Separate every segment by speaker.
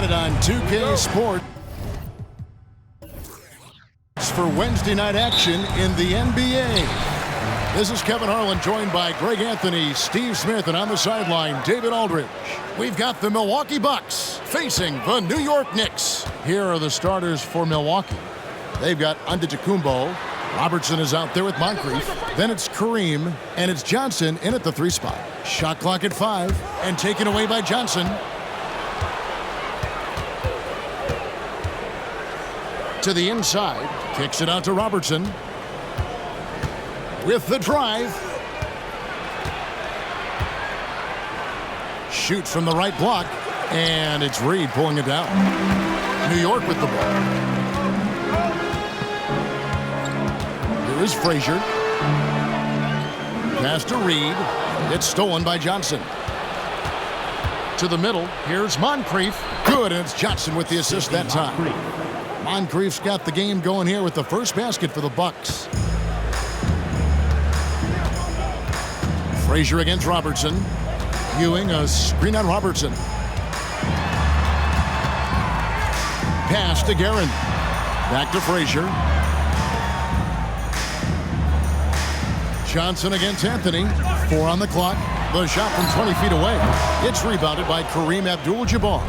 Speaker 1: got it on 2K Sport for Wednesday night action in the NBA. This is Kevin Harlan, joined by Greg Anthony, Steve Smith, and on the sideline, David Aldridge. We've got the Milwaukee Bucks facing the New York Knicks. Here are the starters for Milwaukee. They've got Antetokounmpo. Robertson is out there with Moncrief. Then it's Kareem, and it's Johnson in at the 3 spot. Shot clock at 5, and taken away by Johnson. To the inside, kicks it out to Robertson. With the drive. Shoots from the right block, and it's Reed pulling it down. New York with the ball. Here is Frazier. Pass to Reed. It's stolen by Johnson. To the middle. Here's Moncrief. Good, and it's Johnson with the assist that time. Moncrief's got the game going here with the first basket for the Bucks. Frazier against Robertson. Ewing, a screen on Robertson. Pass to Guerin. Back to Frazier. Johnson against Anthony. 4 on the clock. The shot from 20 feet away. It's rebounded by Kareem Abdul-Jabbar.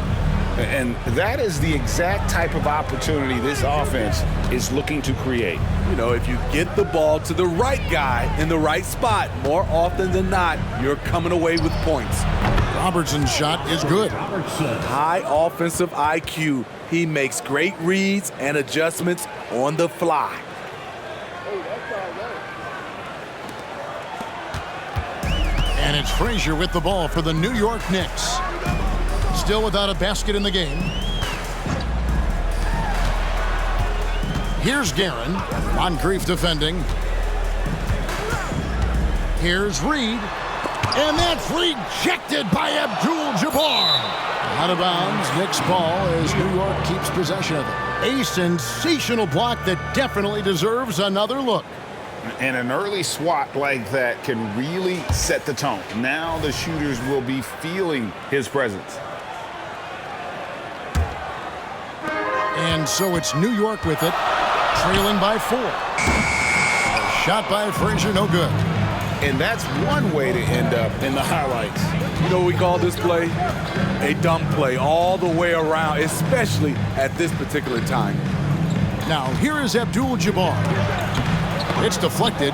Speaker 2: And that is the exact type of opportunity this offense is looking to create.
Speaker 3: You know, if you get the ball to the right guy in the right spot, more often than not, you're coming away with points.
Speaker 1: Robertson's shot is good.
Speaker 3: High offensive IQ. He makes great reads and adjustments on the fly.
Speaker 1: And it's Frazier with the ball for the New York Knicks. Still without a basket in the game. Here's Guerin. Moncrief defending. Here's Reed. And that's rejected by Abdul-Jabbar. Out of bounds. Knicks ball as New York keeps possession of it. A sensational block that definitely deserves another look.
Speaker 2: And an early swat like that can really set the tone. Now the shooters will be feeling his presence.
Speaker 1: And so it's New York with it, trailing by 4. Shot by Frazier, no good.
Speaker 2: And that's one way to end up in the highlights.
Speaker 3: You know what we call this play? A dumb play all the way around, especially at this particular time.
Speaker 1: Now, here is Abdul-Jabbar. It's deflected.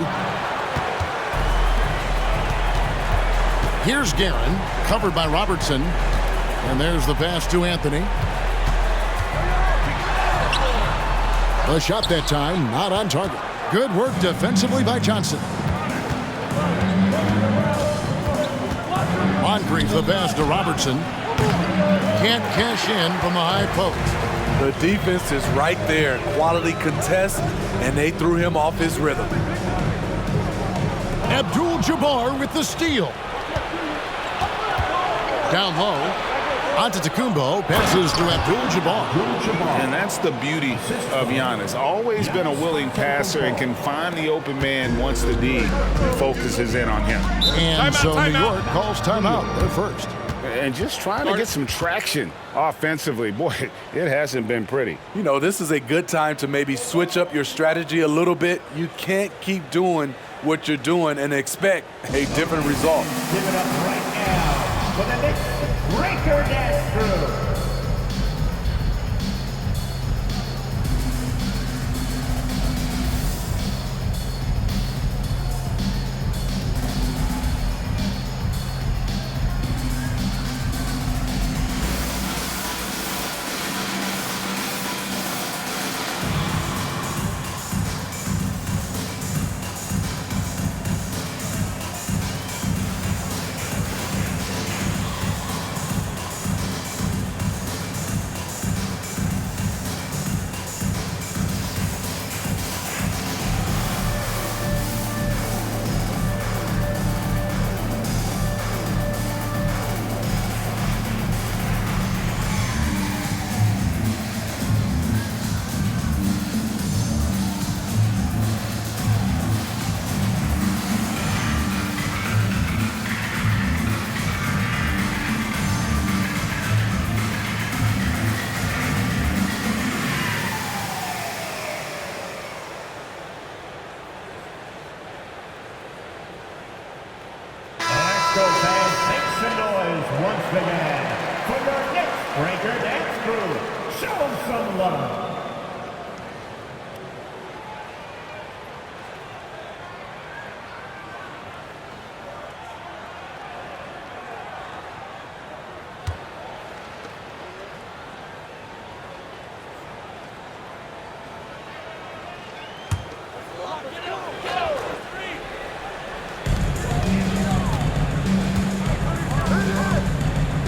Speaker 1: Here's Guerin, covered by Robertson. And there's the pass to Anthony. The shot that time, not on target. Good work defensively by Johnson. Moncrief the pass to Robertson. Can't cash in from the high post.
Speaker 3: The defense is right there. Quality contest, and they threw him off his rhythm.
Speaker 1: Abdul-Jabbar with the steal. Down low. Antetokounmpo passes to Abdul-Jabbar.
Speaker 2: And that's the beauty of Giannis. Always been a willing passer and can find the open man once the D focuses in on him.
Speaker 1: And so New York calls timeout. They're first.
Speaker 2: And just trying to get some traction offensively. Boy, it hasn't been pretty.
Speaker 3: You know, this is a good time to maybe switch up your strategy a little bit. You can't keep doing what you're doing and expect a different result.
Speaker 4: Give it up right now for the Knicks breaker dance crew. once again for your Knicks Breaker Dance Crew. Show some love.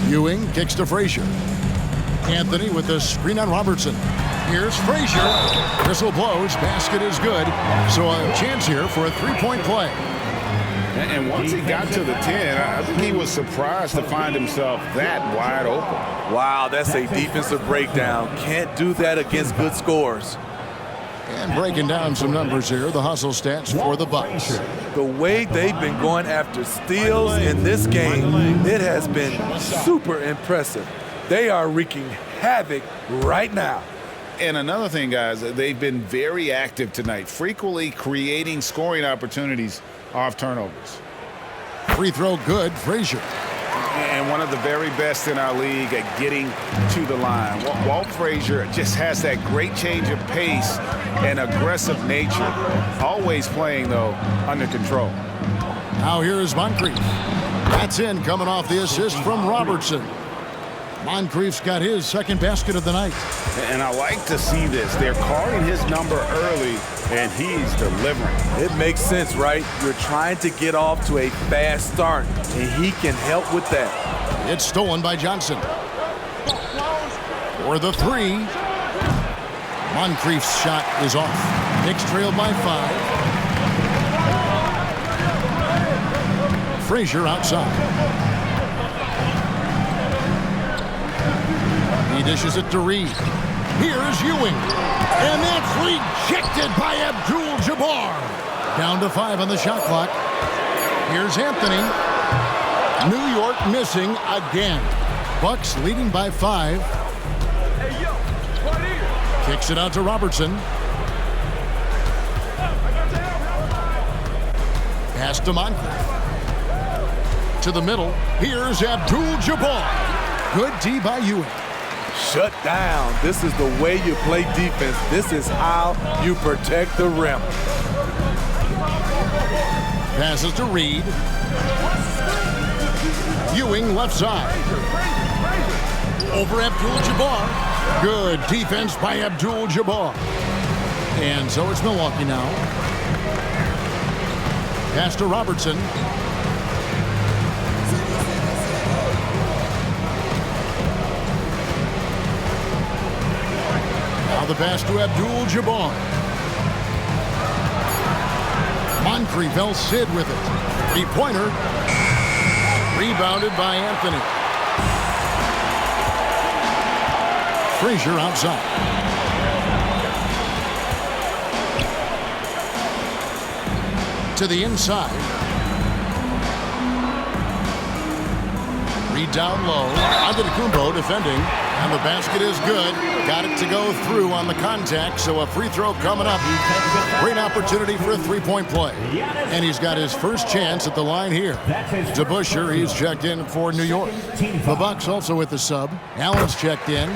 Speaker 1: Ewing kicks to Frazier. Anthony with the screen on Robertson. Here's Frazier. Whistle blows. Basket is good. So a chance here for a three-point play.
Speaker 2: And once he got to the 10, I think he was surprised to find himself that wide open.
Speaker 3: Wow, that's a defensive breakdown. Can't do that against good scores.
Speaker 1: And breaking down some numbers here, the hustle stats for the Bucks.
Speaker 3: The way they've been going after steals in this game, it has been super impressive. They are wreaking havoc right now.
Speaker 2: And another thing, guys, they've been very active tonight, frequently creating scoring opportunities off turnovers.
Speaker 1: Free throw good, Frazier.
Speaker 2: And one of the very best in our league at getting to the line. Walt Frazier just has that great change of pace and aggressive nature, always playing, though, under control.
Speaker 1: Now here is Moncrief. That's in, coming off the assist from Robertson. Moncrief's got his second basket of the night.
Speaker 2: And I like to see this. They're calling his number early, and he's delivering.
Speaker 3: It makes sense, right? You're trying to get off to a fast start, and he can help with that.
Speaker 1: It's stolen by Johnson. For the three. Moncrief's shot is off. Knicks trailed by 5. Frazier outside. He dishes it to Reed. Here's Ewing. And that's rejected by Abdul-Jabbar. Down to 5 on the shot clock. Here's Anthony. New York missing again. Bucks leading by 5. Kicks it out to Robertson. Pass to Moncrief. To the middle. Here's Abdul-Jabbar. Good D by Ewing.
Speaker 3: Shut down. This is the way you play defense. This is how you protect the rim.
Speaker 1: Passes to Reed. Ewing left side. Over Abdul-Jabbar. Good defense by Abdul-Jabbar. And so it's Milwaukee now. Pass to Robertson. Now the pass to Abdul-Jabbar. Moncrief El Cid with it. Three-pointer. Rebounded by Anthony. Frazier outside. To the inside. Reed down low. Antetokounmpo defending. And the basket is good. Got it to go through on the contact, so a free throw coming up. Great opportunity for a three-point play. And he's got his first chance at the line here. To Busher, he's checked in for New York. The Bucks also with the sub. Allen's checked in.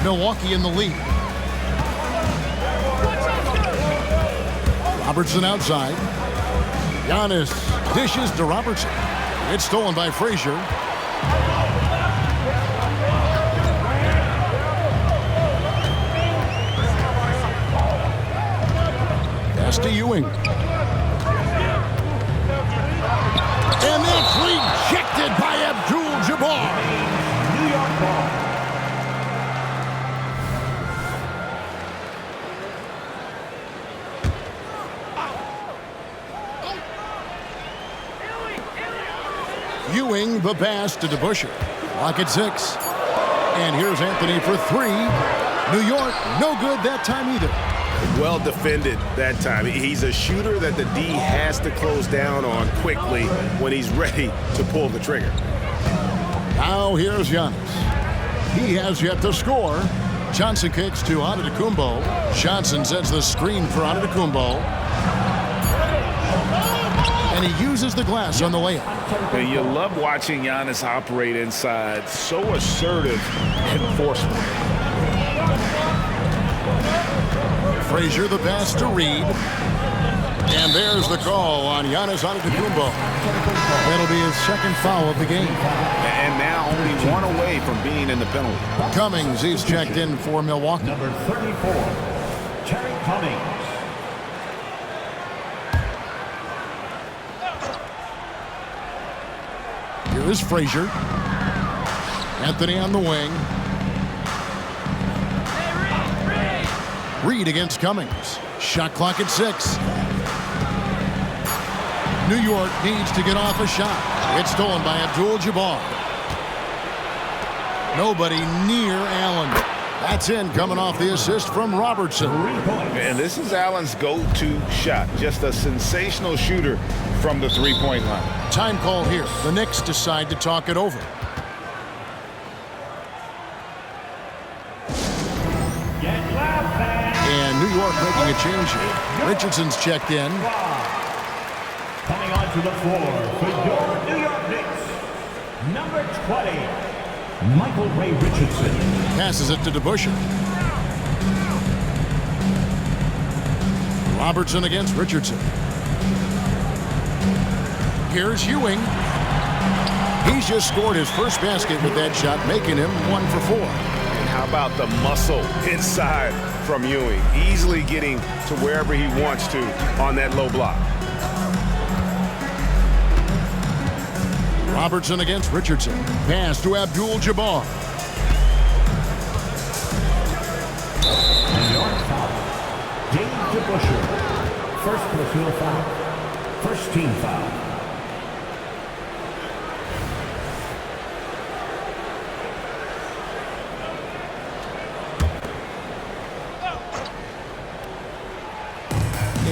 Speaker 1: Milwaukee in the lead. Robertson outside. Giannis dishes to Robertson. It's stolen by Frazier. Pass to Ewing. And that's rejected by Abdul-Jabbar.
Speaker 4: New York ball.
Speaker 1: Ewing the pass to DeBusschere. Clock at 6. And here's Anthony for 3. New York, no good that time either.
Speaker 2: Well defended that time. He's a shooter that the D has to close down on quickly when he's ready to pull the trigger.
Speaker 1: Now here's Giannis. He has yet to score. Johnson kicks to Antetokounmpo. Johnson sets the screen for Antetokounmpo. And he uses the glass on the layup.
Speaker 2: And you love watching Giannis operate inside. So assertive and forceful.
Speaker 1: Frazier the pass to Reed. And there's the call on Giannis Antetokounmpo. That'll be his second foul of the game.
Speaker 2: And now only one away from being in the penalty.
Speaker 1: Cummings, he's checked in for Milwaukee.
Speaker 4: Number 34, Terry Cummings.
Speaker 1: Here is Frazier. Anthony on the wing. Reed against Cummings. Shot clock at 6. New York needs to get off a shot. It's stolen by Abdul-Jabbar. Nobody near Allen. That's in, coming off the assist from Robertson.
Speaker 2: And this is Allen's go-to shot. Just a sensational shooter from the three-point line.
Speaker 1: Time call here. The Knicks decide to talk it over. And New York making a change here. Richardson's checked in.
Speaker 4: Coming onto the floor for your New York Knicks, number 20, Michael Ray Richardson.
Speaker 1: Passes it to DeBusschere. Robertson against Richardson. Here's Ewing. He's just scored his first basket with that shot, making him 1 for 4.
Speaker 2: And how about the muscle inside from Ewing? Easily getting to wherever he wants to on that low block.
Speaker 1: Robertson against Richardson. Pass to Abdul-Jabbar.
Speaker 4: New York foul. James DeBusschere. First personal foul. First team foul.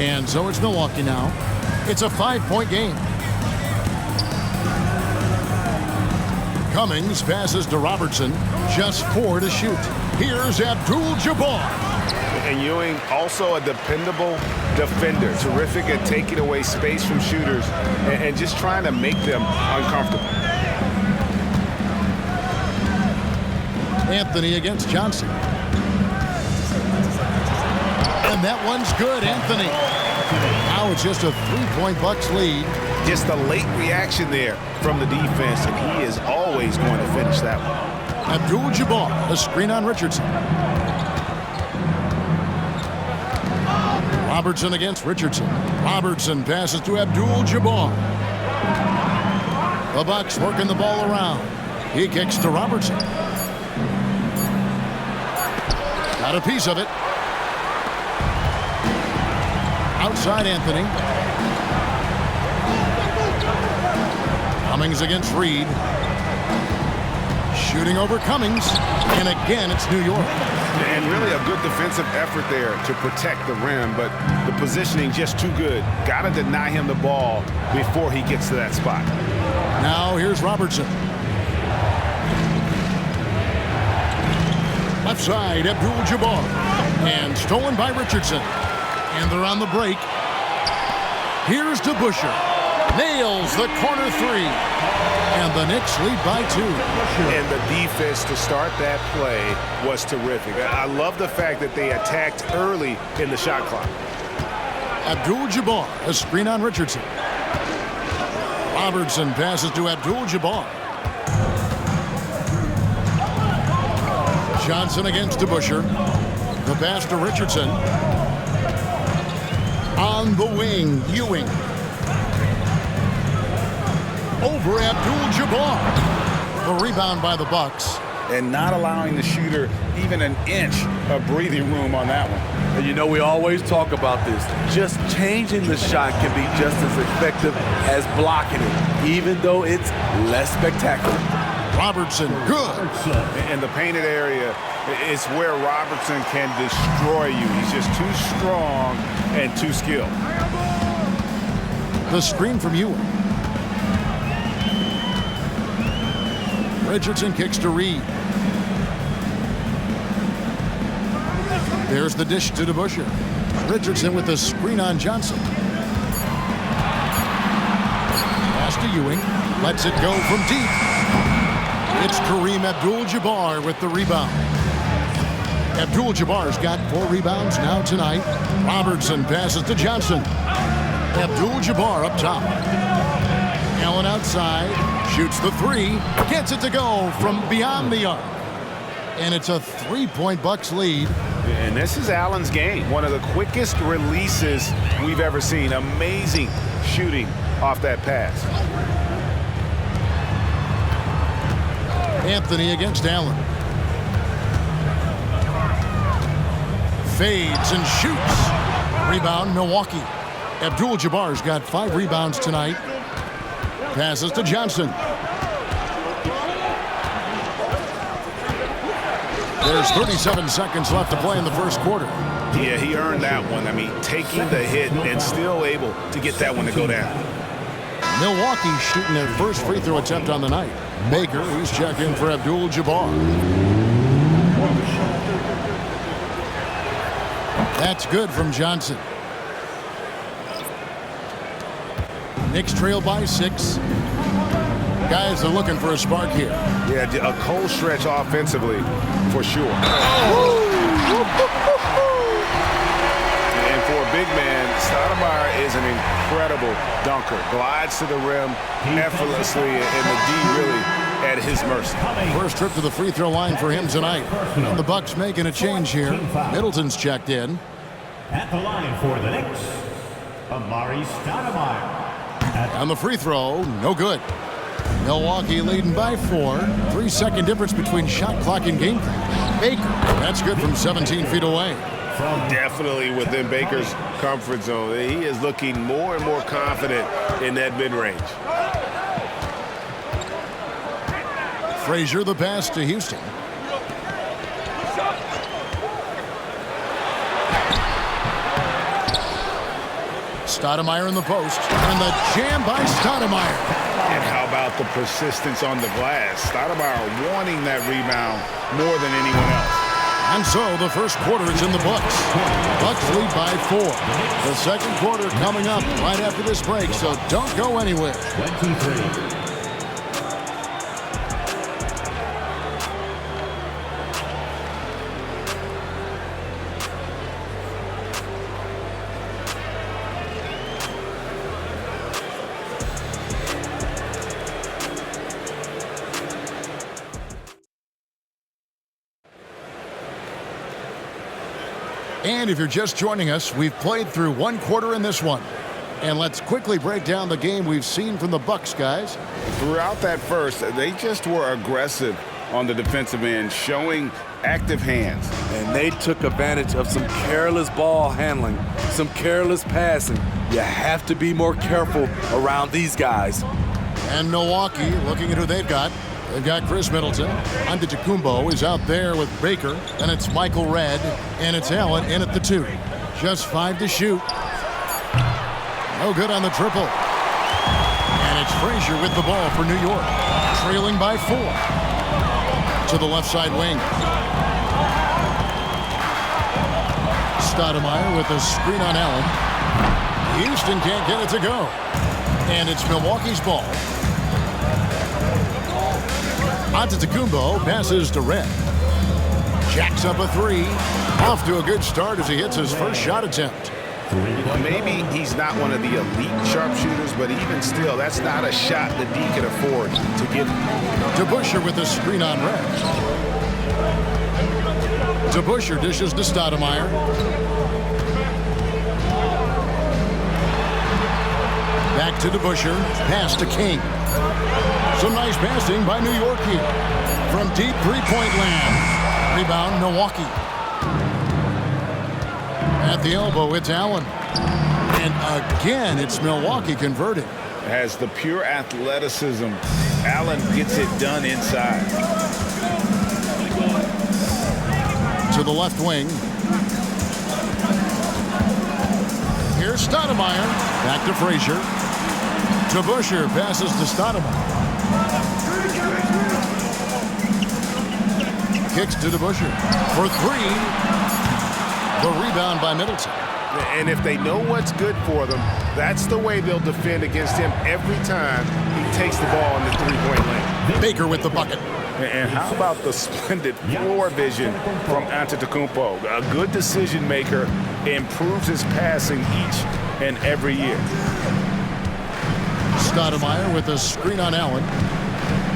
Speaker 1: And so it's Milwaukee now. It's a 5-point game. Cummings passes to Robertson. Just 4 to shoot. Here's Abdul-Jabbar.
Speaker 2: And Ewing, also a dependable defender. Terrific at taking away space from shooters and just trying to make them uncomfortable.
Speaker 1: Anthony against Johnson. And that one's good, Anthony. Now it's just a 3-point Bucks lead.
Speaker 2: Just a late reaction there from the defense, and he is always going to finish that one.
Speaker 1: Abdul-Jabbar, a screen on Richardson. Robertson against Richardson. Robertson passes to Abdul-Jabbar. The Bucks working the ball around. He kicks to Robertson. Got a piece of it. Outside Anthony. Cummings against Reed. Shooting over Cummings. And again, it's New York.
Speaker 2: And really a good defensive effort there to protect the rim, but the positioning just too good. Got to deny him the ball before he gets to that spot.
Speaker 1: Now here's Robertson. Left side, Abdul-Jabbar. And stolen by Richardson. And they're on the break. Here's DeBusschere. Nails the corner 3. And the Knicks lead by 2.
Speaker 2: And the defense to start that play was terrific. I love the fact that they attacked early in the shot clock.
Speaker 1: Abdul-Jabbar, a screen on Richardson. Robertson passes to Abdul-Jabbar. Johnson against DeBusschere. The pass to Richardson. On the wing, Ewing. Over Abdul-Jabbar. The rebound by the Bucks.
Speaker 2: And not allowing the shooter even an inch of breathing room on that one.
Speaker 3: And you know, we always talk about this. Just changing the shot can be just as effective as blocking it, even though it's less spectacular.
Speaker 1: Robertson, good.
Speaker 2: In the painted area is where Robertson can destroy you. He's just too strong and too skilled.
Speaker 1: The screen from Ewing. Richardson kicks to Reed. There's the dish to DeBusschere. Richardson with the screen on Johnson. pass to Ewing. Lets it go from deep. It's Kareem Abdul-Jabbar with the rebound. Abdul-Jabbar's got 4 rebounds now tonight. Robertson passes to Johnson. Abdul-Jabbar up top. Allen outside. Shoots the 3. Gets it to go from beyond the arc. And it's a 3-point Bucks lead.
Speaker 2: And this is Allen's game. One of the quickest releases we've ever seen. Amazing shooting off that pass.
Speaker 1: Anthony against Allen. Fades and shoots. Rebound, Milwaukee. Abdul-Jabbar's got 5 rebounds tonight. Passes to Johnson. There's 37 seconds left to play in the first quarter.
Speaker 2: Yeah, he earned that one. I mean, taking the hit and still able to get that one to go down.
Speaker 1: Milwaukee shooting their first free throw attempt on the night. Baker, who's checked in for Abdul-Jabbar. That's good from Johnson. Knicks trail by 6. Guys are looking for a spark here.
Speaker 2: Yeah, a cold stretch offensively for sure. And for a big man, Stoudemire is an incredible dunker. Glides to the rim effortlessly, and the D really at his mercy.
Speaker 1: First trip to the free throw line for him tonight. And the Bucks making a change here. Middleton's checked in.
Speaker 4: At the line for the Knicks, Amari Stoudemire.
Speaker 1: On the free throw, no good. Milwaukee leading by 4. 3-second difference between shot clock and game clock. Baker, that's good from 17 feet away.
Speaker 2: Definitely within Baker's comfort zone. He is looking more and more confident in that mid-range.
Speaker 1: Frazier the pass to Houston. Stoudemire in the post. And the jam by Stoudemire.
Speaker 2: And how about the persistence on the glass? Stoudemire wanting that rebound more than anyone else.
Speaker 1: And so the first quarter is in the books. Bucks lead by 4. The second quarter coming up right after this break, so don't go anywhere.
Speaker 4: 23.
Speaker 1: And if you're just joining us, we've played through 1 quarter in this one. And let's quickly break down the game we've seen from the Bucks, guys.
Speaker 2: Throughout that first, they just were aggressive on the defensive end, showing active hands.
Speaker 3: And they took advantage of some careless ball handling, some careless passing. You have to be more careful around these guys.
Speaker 1: And Milwaukee, looking at who they've got. They've got Chris Middleton. Antetokounmpo is out there with Baker. And it's Michael Redd. And it's Allen in at the 2. Just 5 to shoot. No good on the triple. And it's Frazier with the ball for New York. Trailing by 4. To the left side wing. Stoudemire with a screen on Allen. Houston can't get it to go. And it's Milwaukee's ball. Antetokounmpo passes to Redd. Jacks up a 3. Off to a good start as he hits his first shot attempt.
Speaker 2: Maybe he's not one of the elite sharpshooters, but even still, that's not a shot that D can afford to give.
Speaker 1: DeBusschere with a screen on Redd. DeBusschere dishes to Stoudemire. Back to DeBusschere. Pass to King. Some nice passing by New York here. From deep three-point land. Rebound, Milwaukee. At the elbow, it's Allen. And again, it's Milwaukee converted.
Speaker 2: Has the pure athleticism. Allen gets it done inside.
Speaker 1: To the left wing. Here's Stoudemire. Back to Frazier. DeBusschere passes to Stoudemire. Kicks to DeBusschere for 3. The rebound by Middleton.
Speaker 2: And if they know what's good for them, that's the way they'll defend against him every time he takes the ball in the three-point lane.
Speaker 1: Baker with the bucket.
Speaker 2: And how about the splendid floor vision from Antetokounmpo? A good decision maker, improves his passing each and every year.
Speaker 1: Stoudemire with a screen on Allen.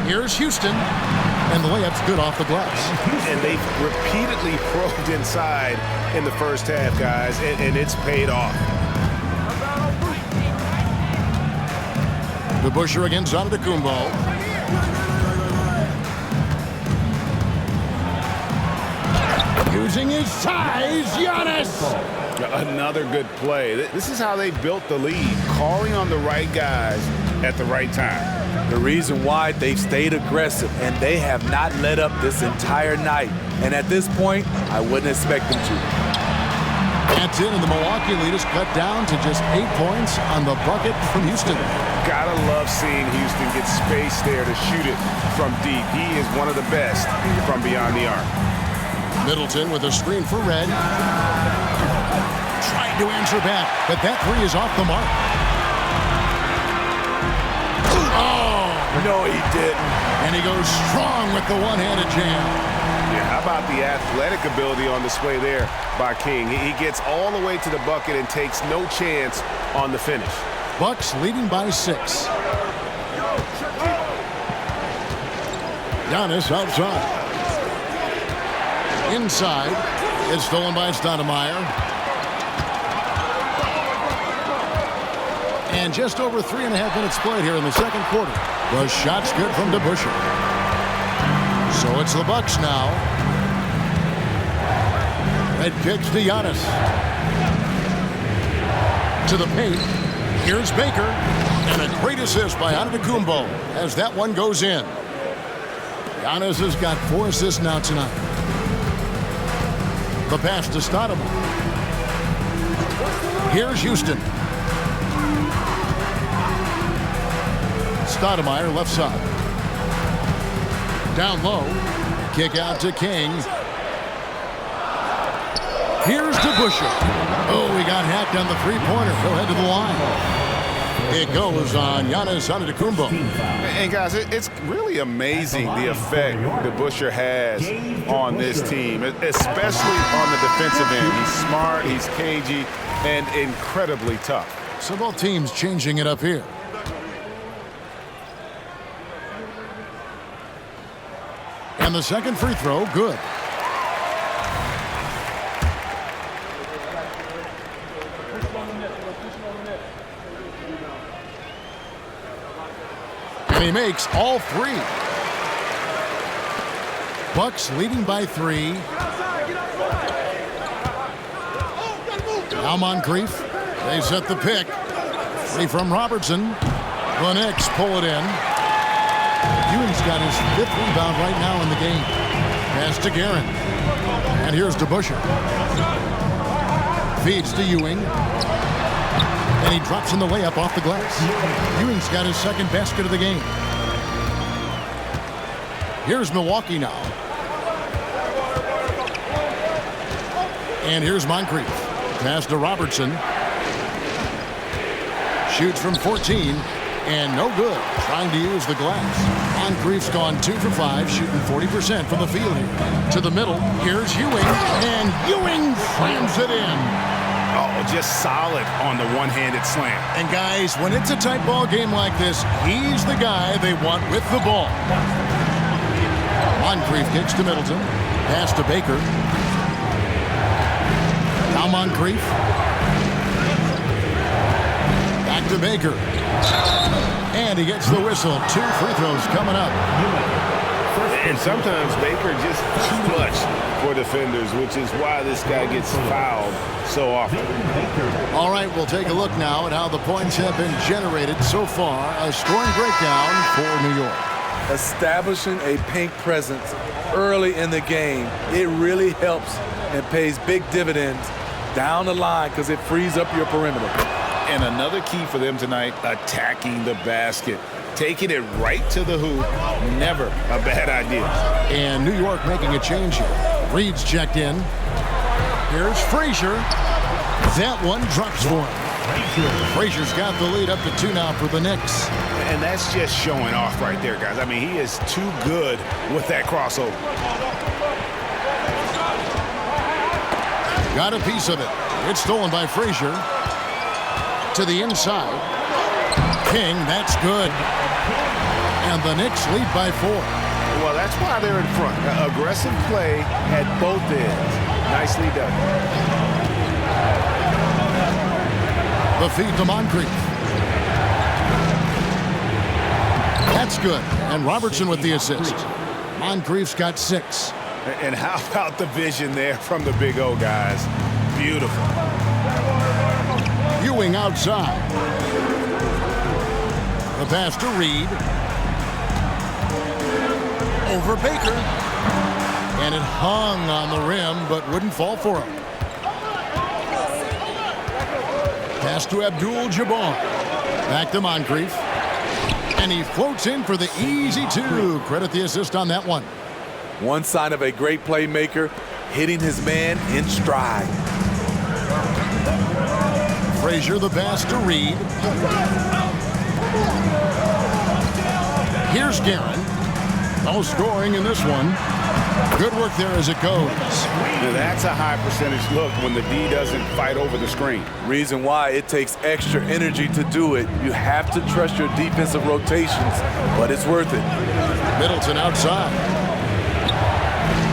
Speaker 1: Here's Houston, and the layup's good off the glass.
Speaker 2: And they've repeatedly probed inside in the first half, guys, and it's paid off.
Speaker 1: The Busher against Antetokounmpo. Using his size, Giannis!
Speaker 2: Another good play. This is how they built the lead, calling on the right guys at the right time.
Speaker 3: The reason why they've stayed aggressive, and they have not let up this entire night. And at this point, I wouldn't expect them to.
Speaker 1: That's it, and the Milwaukee lead is cut down to just 8 points on the bucket from Houston.
Speaker 2: Gotta love seeing Houston get space there to shoot it from deep. He is one of the best from beyond the arc.
Speaker 1: Middleton with a screen for Red. Trying to answer back, but that three is off the mark. Oh!
Speaker 3: No, he didn't.
Speaker 1: And he goes strong with the one-handed jam.
Speaker 2: Yeah, how about the athletic ability on display there by King? He gets all the way to the bucket and takes no chance on the finish.
Speaker 1: Bucks leading by 6. Giannis outside. Inside. It's stolen by Stoudemire. And just over 3.5 minutes played here in the second quarter. The shot's good from DeBusschere. So it's the Bucks now. Red kicks to Giannis. To the paint. Here's Baker. And a great assist by Antetokounmpo as that one goes in. Giannis has got 4 assists now tonight. The pass to Stoudemire. Here's Houston. Stoudemire left side. Down low. Kick out to King. Here's DeBusschere. Oh, he got hacked on the three-pointer. He'll head to the line. It goes on Giannis Antetokounmpo.
Speaker 2: And guys, it's really amazing the effect DeBusschere has on this team, especially on the defensive end. He's smart, he's cagey, and incredibly tough.
Speaker 1: So both teams changing it up here. And the second free throw, good. And he makes all 3. Bucks leading by 3. Now Moncrief. They set the pick. Free from Robertson. The Knicks pull it in. Ewing's got his 5th rebound right now in the game. Pass to Guerin. And here's DeBusschere. Feeds to Ewing. And he drops in the layup off the glass. Ewing's got his 2nd basket of the game. Here's Milwaukee now. And here's Moncrief. Pass to Robertson. Shoots from 14. And no good. Trying to use the glass. Moncrief's gone 2 for 5, shooting 40% from the field here. To the middle. Here's Ewing. And Ewing slams it in.
Speaker 2: Oh, just solid on the one-handed slam.
Speaker 1: And guys, when it's a tight ball game like this, he's the guy they want with the ball. Moncrief kicks to Middleton. Pass to Baker. Now Moncrief. Back to Baker. And he gets the whistle. 2 free throws coming up.
Speaker 2: And sometimes Baker just too much for defenders, which is why this guy gets fouled so often.
Speaker 1: All right, we'll take a look now at how the points have been generated so far. A scoring breakdown for New York.
Speaker 3: Establishing a paint presence early in the game, it really helps and pays big dividends down the line because it frees up your perimeter.
Speaker 2: And another key for them tonight, attacking the basket. Taking it right to the hoop, never a bad idea.
Speaker 1: And New York making a change here. Reed's checked in. Here's Frazier. That one drops for him. Frazier's got the lead up to 2 now for the Knicks.
Speaker 2: And that's just showing off right there, guys. I mean, he is too good with that crossover.
Speaker 1: Got a piece of it. It's stolen by Frazier. To the inside. King, that's good. And the Knicks lead by 4.
Speaker 2: Well, that's why they're in front. Aggressive play at both ends. Nicely done.
Speaker 1: The feed to Moncrief. That's good. And Robertson with the assist. Moncrief's got 6.
Speaker 2: And how about the vision there from the Big O, guys? Beautiful.
Speaker 1: Ewing outside. The pass to Reed. Over Baker. And it hung on the rim, but wouldn't fall for him. Pass to Abdul-Jabbar. Back to Moncrief. And he floats in for the easy 2. Credit the assist on that one.
Speaker 3: One sign of a great playmaker, hitting his man in stride.
Speaker 1: Frazier the pass to Reed. Here's Guerin. No scoring in this one. Good work there as it goes.
Speaker 2: Now that's a high percentage look when the D doesn't fight over the screen.
Speaker 3: Reason why it takes extra energy to do it. You have to trust your defensive rotations, but it's worth it.
Speaker 1: Middleton outside.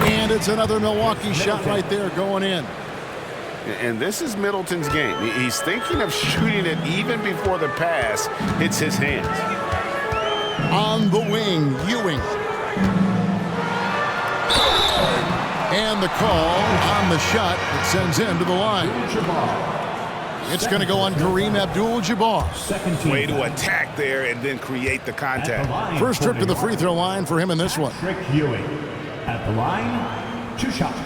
Speaker 1: And it's another Milwaukee shot right there going in.
Speaker 2: And this is Middleton's game. He's thinking of shooting it even before the pass hits his hands.
Speaker 1: On the wing, Ewing. And the call on the shot that sends him to the line. It's going to go on Kareem Abdul-Jabbar.
Speaker 2: Way to attack there and then create the contact.
Speaker 1: First trip to the free throw line for him in this one.
Speaker 4: Ewing at the line, 2 shots.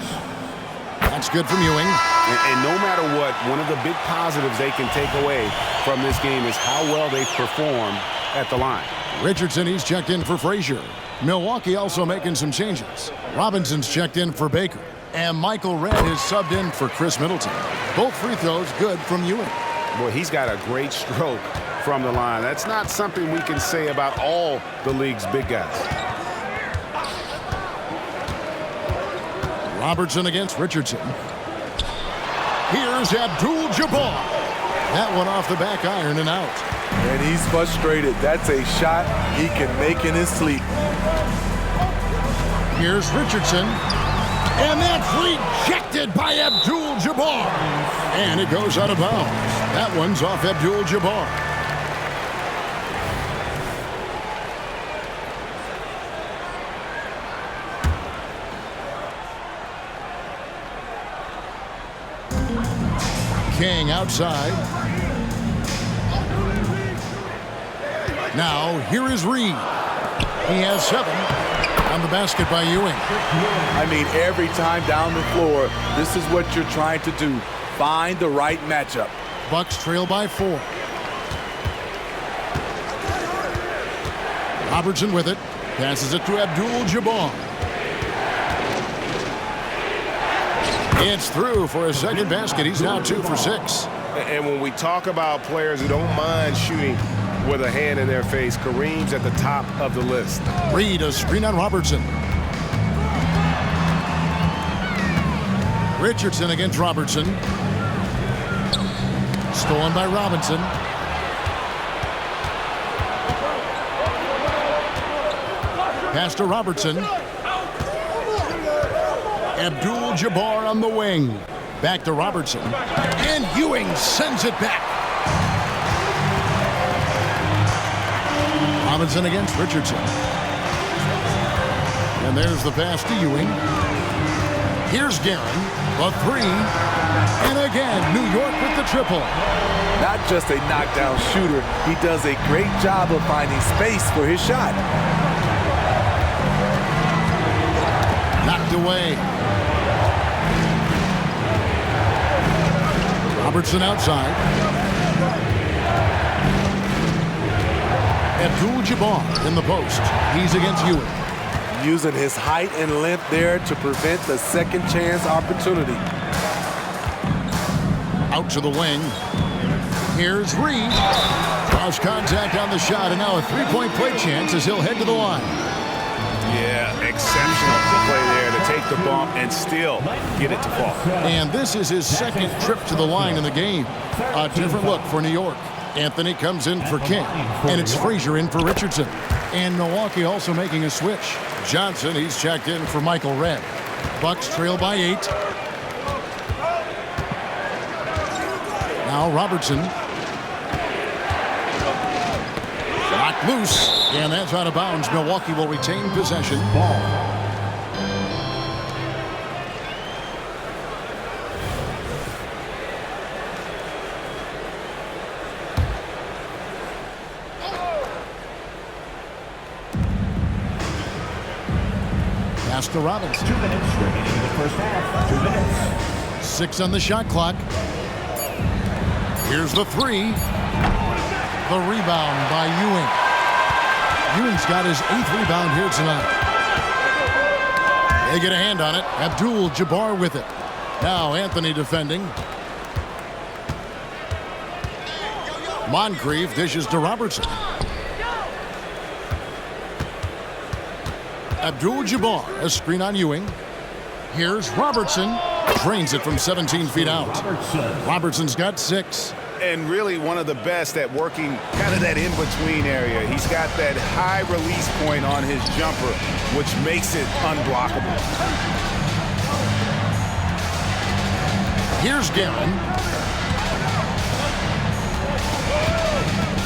Speaker 1: That's good from Ewing.
Speaker 2: And no matter what, one of the big positives they can take away from this game is how well they perform at the line.
Speaker 1: Richardson, he's checked in for Frazier. Milwaukee also making some changes. Robinson's checked in for Baker. And Michael Redd is subbed in for Chris Middleton. Both free throws good from Ewing.
Speaker 2: Boy, he's got a great stroke from the line. That's not something we can say about all the league's big guys.
Speaker 1: Robertson against Richardson. Here's Abdul-Jabbar. That one off the back iron and out.
Speaker 3: And he's frustrated. That's a shot he can make in his sleep.
Speaker 1: Here's Richardson. And that's rejected by Abdul-Jabbar. And it goes out of bounds. That one's off Abdul-Jabbar. King outside. Now, here is Reed. He has 7 on the basket by Ewing.
Speaker 3: I mean, every time down the floor, this is what you're trying to do. Find the right matchup.
Speaker 1: Bucks trail by 4. Robertson with it. Passes it to Abdul-Jabbar. It's through for a second basket. He's now 2 for 6.
Speaker 2: And when we talk about players who don't mind shooting with a hand in their face, Kareem's at the top of the list.
Speaker 1: Reed, a screen on Robertson. Richardson against Robertson. Stolen by Robinson. Pass to Robertson. Abdul-Jabbar on the wing. Back to Robertson. And Ewing sends it back. Robinson against Richardson. And there's the pass to Ewing. Here's Guerin. The 3. And again, New York with the triple.
Speaker 3: Not just a knockdown shooter, he does a great job of finding space for his shot.
Speaker 1: Knocked away. Robertson outside. Abdul-Jabbar in the post. He's against Ewing.
Speaker 3: Using his height and length there to prevent the second chance opportunity.
Speaker 1: Out to the wing. Here's Reed. Cross contact on the shot, and now a three-point play chance as he'll head to the line.
Speaker 2: Yeah, exceptional play there to take the bump and still get it to fall.
Speaker 1: And this is his second trip to the line in the game. A different look for New York. Anthony comes in for King, and it's Frazier in for Richardson. And Milwaukee also making a switch. Johnson, he's checked in for Michael Redd. Bucks trail by 8. Now Robertson. Knocked loose, and that's out of bounds. Milwaukee will retain possession.
Speaker 4: Ball.
Speaker 1: Pass to Robinson.
Speaker 4: 2 minutes remaining in the first half. 2 minutes.
Speaker 1: 6 on the shot clock. Here's the 3. The rebound by Ewing. Ewing's got his 8th rebound here tonight. They get a hand on it. Abdul-Jabbar with it. Now Anthony defending. Moncrief dishes to Robertson. Abdul-Jabbar, a screen on Ewing. Here's Robertson. Drains it from 17 feet out. Robertson's got 6.
Speaker 2: And really one of the best at working kind of that in-between area. He's got that high release point on his jumper, which makes it unblockable.
Speaker 1: Here's Guerin.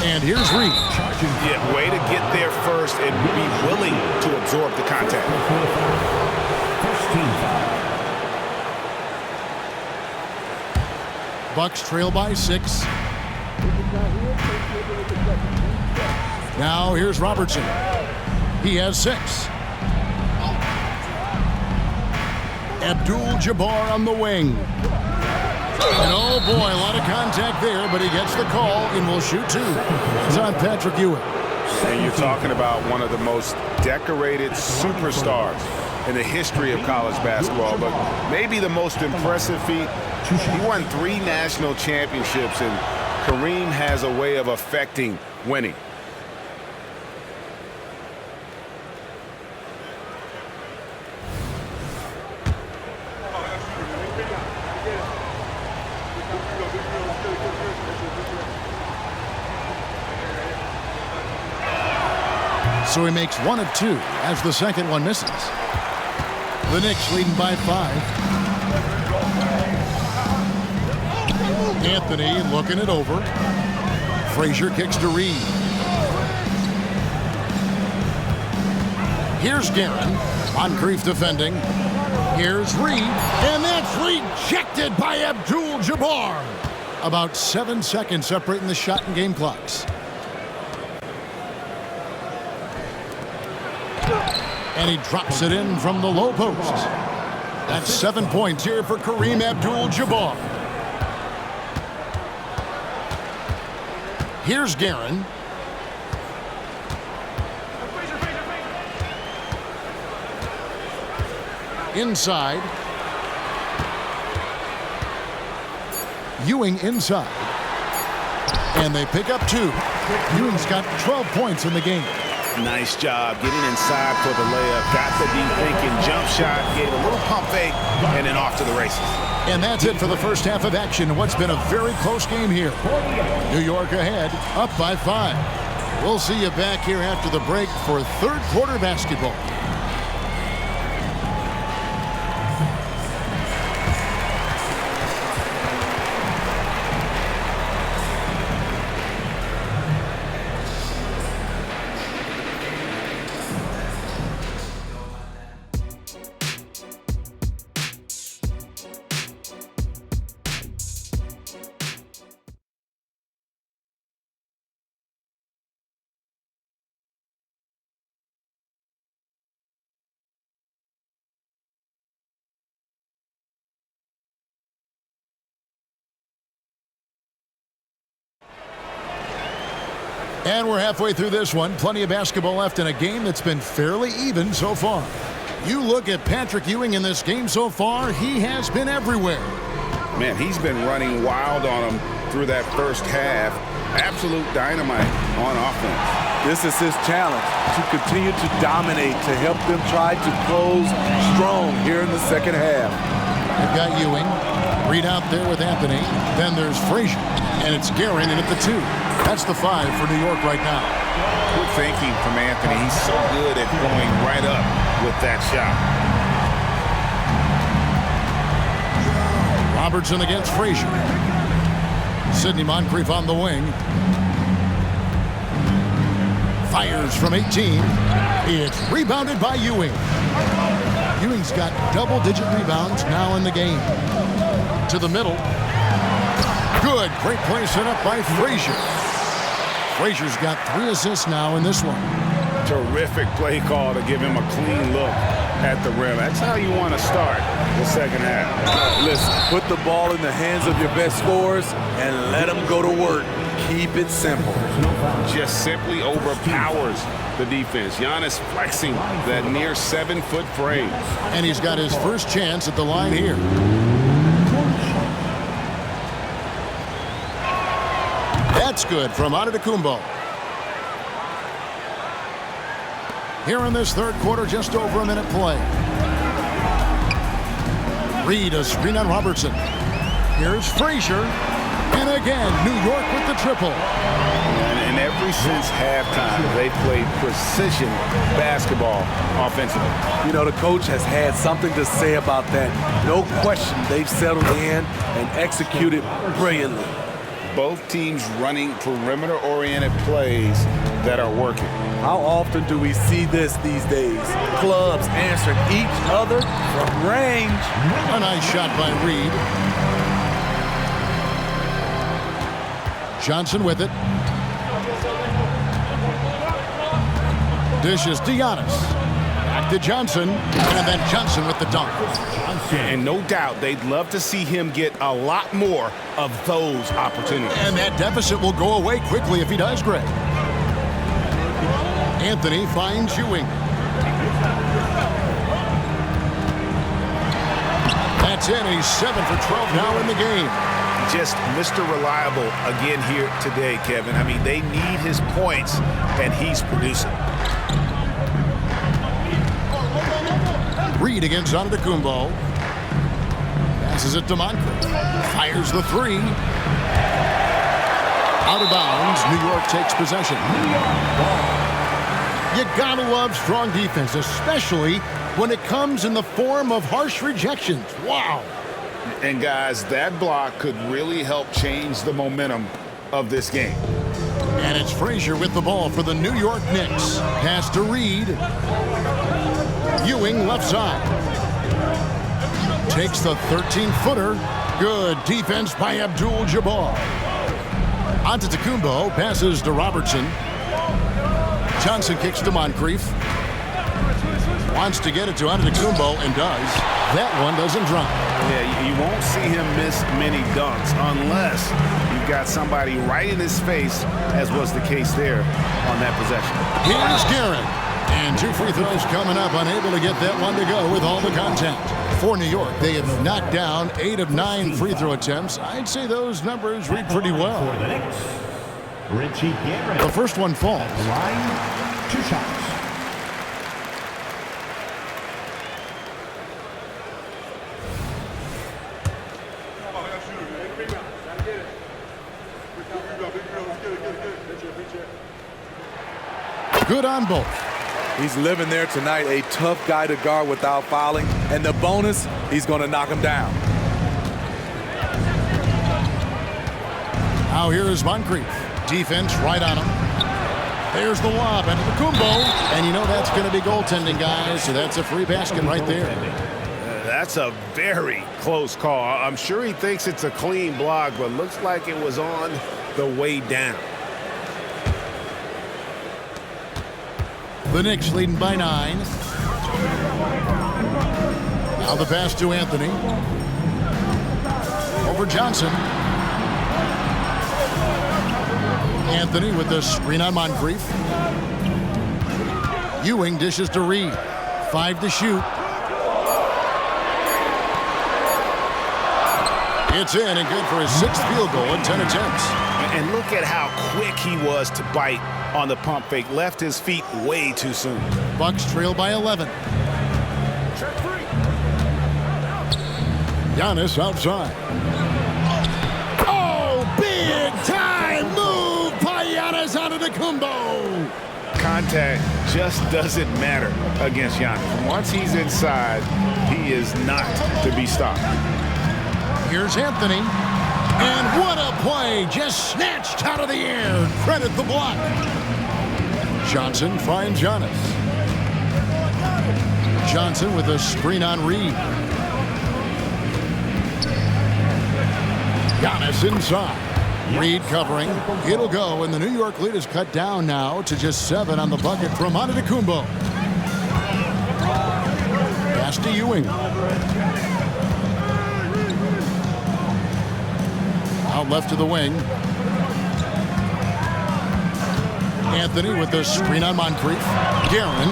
Speaker 1: And here's Reed.
Speaker 2: Yeah, way to get there first and be willing to absorb the contact.
Speaker 1: Bucks trail by 6. Now here's Robertson. He has 6. Abdul-Jabbar on the wing. And oh boy, a lot of contact there, but he gets the call and will shoot 2. It's on Patrick Ewing.
Speaker 2: And you're talking about one of the most decorated superstars in the history of college basketball, but maybe the most impressive feat. He won 3 national championships, and Kareem has a way of affecting winning.
Speaker 1: So he makes 1 of 2 as the second one misses. The Knicks leading by 5. Anthony looking it over. Frazier kicks to Reed. Here's Guerin. Moncrief defending. Here's Reed. And that's rejected by Abdul-Jabbar. About 7 seconds separating the shot and game clocks. And he drops it in from the low post. That's 7 points here for Kareem Abdul-Jabbar. Here's Guerin. Inside. Ewing inside. And they pick up 2. Ewing's got 12 points in the game.
Speaker 2: Nice job getting inside for the layup. Got the deep thinking jump shot, gave a little pump fake, and then off to the races.
Speaker 1: And that's it for the first half of action. What's been a very close game here. New York ahead, up by 5. We'll see you back here after the break for third quarter basketball. And we're halfway through this one. Plenty of basketball left in a game that's been fairly even so far. You look at Patrick Ewing in this game so far, he has been everywhere.
Speaker 2: Man, he's been running wild on him through that first half. Absolute dynamite on offense.
Speaker 3: This is his challenge, to continue to dominate, to help them try to close strong here in the second half.
Speaker 1: They've got Ewing. Reed out there with Anthony. Then there's Frazier. And it's Guerin in at the 2. That's the 5 for New York right now.
Speaker 2: Good thinking from Anthony. He's so good at going right up with that shot.
Speaker 1: Robertson against Frazier. Sidney Moncrief on the wing. Fires from 18. It's rebounded by Ewing. Ewing's got double-digit rebounds now in the game. To the middle. Good. Great play set up by Frazier. Frazier's got 3 assists now in this one.
Speaker 2: Terrific play call to give him a clean look at the rim. That's how you want to start the second half.
Speaker 3: Listen, put the ball in the hands of your best scorers and let them go to work. Keep it simple.
Speaker 2: Just simply overpowers the defense. Giannis flexing that near 7-foot frame.
Speaker 1: And he's got his first chance at the line here. That's good from Antetokounmpo. Here in this third quarter, just over a minute play. Reed, a screen on Robertson. Here's Frazier. And again, New York with the triple.
Speaker 2: And ever since halftime, they played precision basketball offensively.
Speaker 3: You know, the coach has had something to say about that. No question, they've settled in and executed brilliantly.
Speaker 2: Both teams running perimeter-oriented plays that are working.
Speaker 3: How often do we see this these days? Clubs answering each other from range.
Speaker 1: A nice shot by Reed. Johnson with it. Dishes to Giannis. Back to Johnson. And then Johnson with the dunk.
Speaker 2: And no doubt they'd love to see him get a lot more of those opportunities.
Speaker 1: And that deficit will go away quickly if he does, Greg. Anthony finds Ewing. That's it. He's 7 for 12 now in the game.
Speaker 2: Just Mr. Reliable again here today, Kevin. I mean, they need his points, and he's producing.
Speaker 1: Reed against Antetokounmpo. Passes it to Moncrief. Fires the 3. Out of bounds. New York takes possession. You gotta love strong defense, especially when it comes in the form of harsh rejections. Wow.
Speaker 2: And guys, that block could really help change the momentum of this game.
Speaker 1: And it's Frazier with the ball for the New York Knicks. Pass to Reed. Ewing left side. Takes the 13-footer. Good defense by Abdul-Jabbar. Antetokounmpo passes to Robertson. Johnson kicks to Moncrief. Wants to get it to Antetokounmpo and does. That one doesn't drop.
Speaker 2: Yeah, you won't see him miss many dunks unless you've got somebody right in his face, as was the case there on that possession.
Speaker 1: Here's Guerin. And 2 free throws coming up, unable to get that one to go with all the contact. For New York, they have knocked down 8 of 9 free throw attempts. I'd say those numbers read pretty well.
Speaker 4: For the Knicks, Richie Guerin.
Speaker 1: The first one falls.
Speaker 4: Line, 2 shots.
Speaker 1: Good on both.
Speaker 3: He's living there tonight, a tough guy to guard without fouling. And the bonus, he's going to knock him down.
Speaker 1: Now here is Moncrief. Defense right on him. There's the lob into the Kumbo. And you know that's going to be goaltending, guys. So that's a free basket right there.
Speaker 2: That's a very close call. I'm sure he thinks it's a clean block, but looks like it was on the way down.
Speaker 1: The Knicks leading by 9. Now the pass to Anthony. Over Johnson. Anthony with the screen on Moncrief. Ewing dishes to Reed. 5 to shoot. It's in and good for his 6th field goal in 10 attempts.
Speaker 2: And look at how quick he was to bite on the pump fake. Left his feet way too soon.
Speaker 1: Bucks trail by 11. Giannis outside. Oh, big time move by Giannis Antetokounmpo.
Speaker 2: Contact just doesn't matter against Giannis. Once he's inside, he is not to be stopped.
Speaker 1: Here's Anthony. And what a play. Just snatched out of the air. Credit the block. Johnson finds Giannis. Johnson with a screen on Reed. Giannis inside. Reed covering. It'll go, and the New York lead is cut down now to just 7 on the bucket from Antetokounmpo. Pass to Ewing. Out left to the wing. Anthony with the screen on Moncrief. Guerin.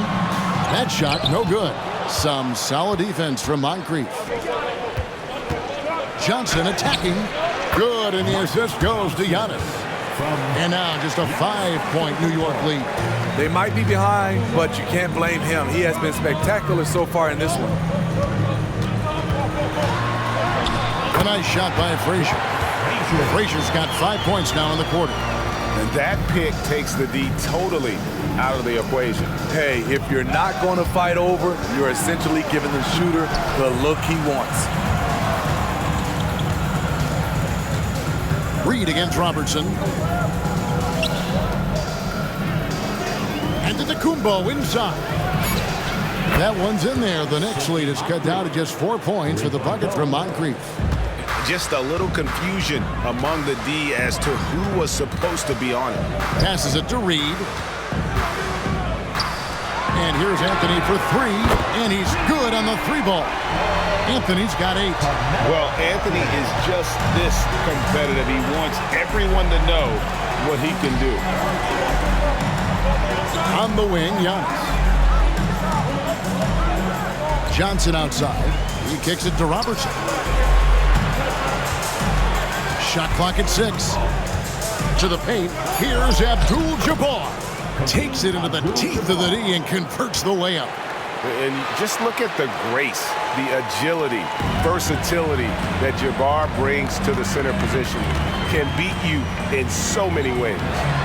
Speaker 1: That shot no good. Some solid defense from Moncrief. Johnson attacking. Good, and the assist goes to Giannis. And now just a 5-point New York lead.
Speaker 3: They might be behind, but you can't blame him. He has been spectacular so far in this one.
Speaker 1: A nice shot by Frazier. Frazier's got 5 points now in the quarter.
Speaker 2: And that pick takes the D totally out of the equation.
Speaker 3: Hey, if you're not going to fight over, you're essentially giving the shooter the look he wants.
Speaker 1: Reed against Robertson. And Antetokounmpo inside. That one's in there. The Knicks lead is cut down to just 4 points with the bucket from Moncrief.
Speaker 2: Just a little confusion among the D as to who was supposed to be on it.
Speaker 1: Passes it to Reed. And here's Anthony for 3, and he's good on the 3-ball. Anthony's got 8.
Speaker 2: Well, Anthony is just this competitive. He wants everyone to know what he can do.
Speaker 1: On the wing, Giannis. Johnson outside. He kicks it to Robertson. Shot clock at 6. To the paint. Here's Abdul-Jabbar. Takes it into the teeth of the D and converts the layup.
Speaker 2: And just look at the grace, the agility, versatility that Jabbar brings to the center position. Can beat you in so many ways.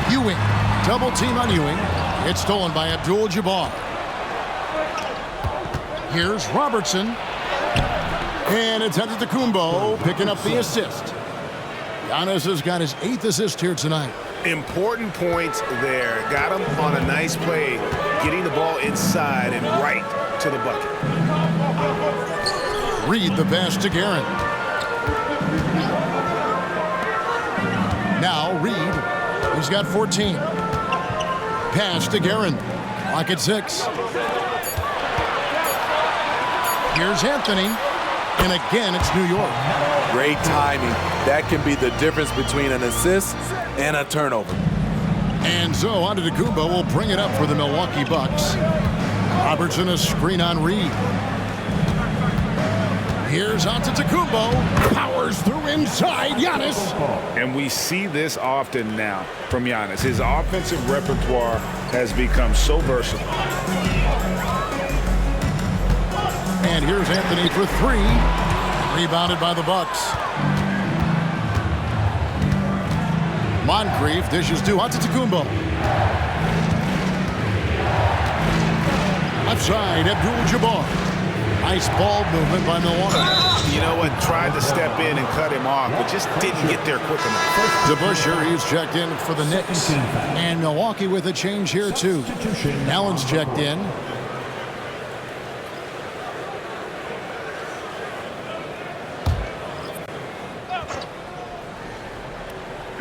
Speaker 1: Ewing. Double team on Ewing. It's stolen by Abdul-Jabbar. Here's Robertson. And it's Antetokounmpo picking up the assist. Giannis has got his 8th assist here tonight.
Speaker 2: Important points there. Got him on a nice play, getting the ball inside and right to the bucket.
Speaker 1: Reed the pass to Guerin. Now Reed, he's got 14. Pass to Guerin. Clock at 6. Here's Anthony. And again, it's New York.
Speaker 3: Great timing. That can be the difference between an assist and a turnover.
Speaker 1: And so Antetokounmpo will bring it up for the Milwaukee Bucks. Robertson a screen on Reed. Here's Antetokounmpo. Powers through inside Giannis.
Speaker 2: And we see this often now from Giannis. His offensive repertoire has become so versatile.
Speaker 1: And here's Anthony for 3. Rebounded by the Bucks. Moncrief dishes to Antetokounmpo. Left side, Abdul-Jabbar. Nice ball movement by Milwaukee.
Speaker 2: You know what? Tried to step in and cut him off, but just didn't get there quick enough.
Speaker 1: DeBusschere, he's checked in for the Knicks. And Milwaukee with a change here, too. Allen's checked in.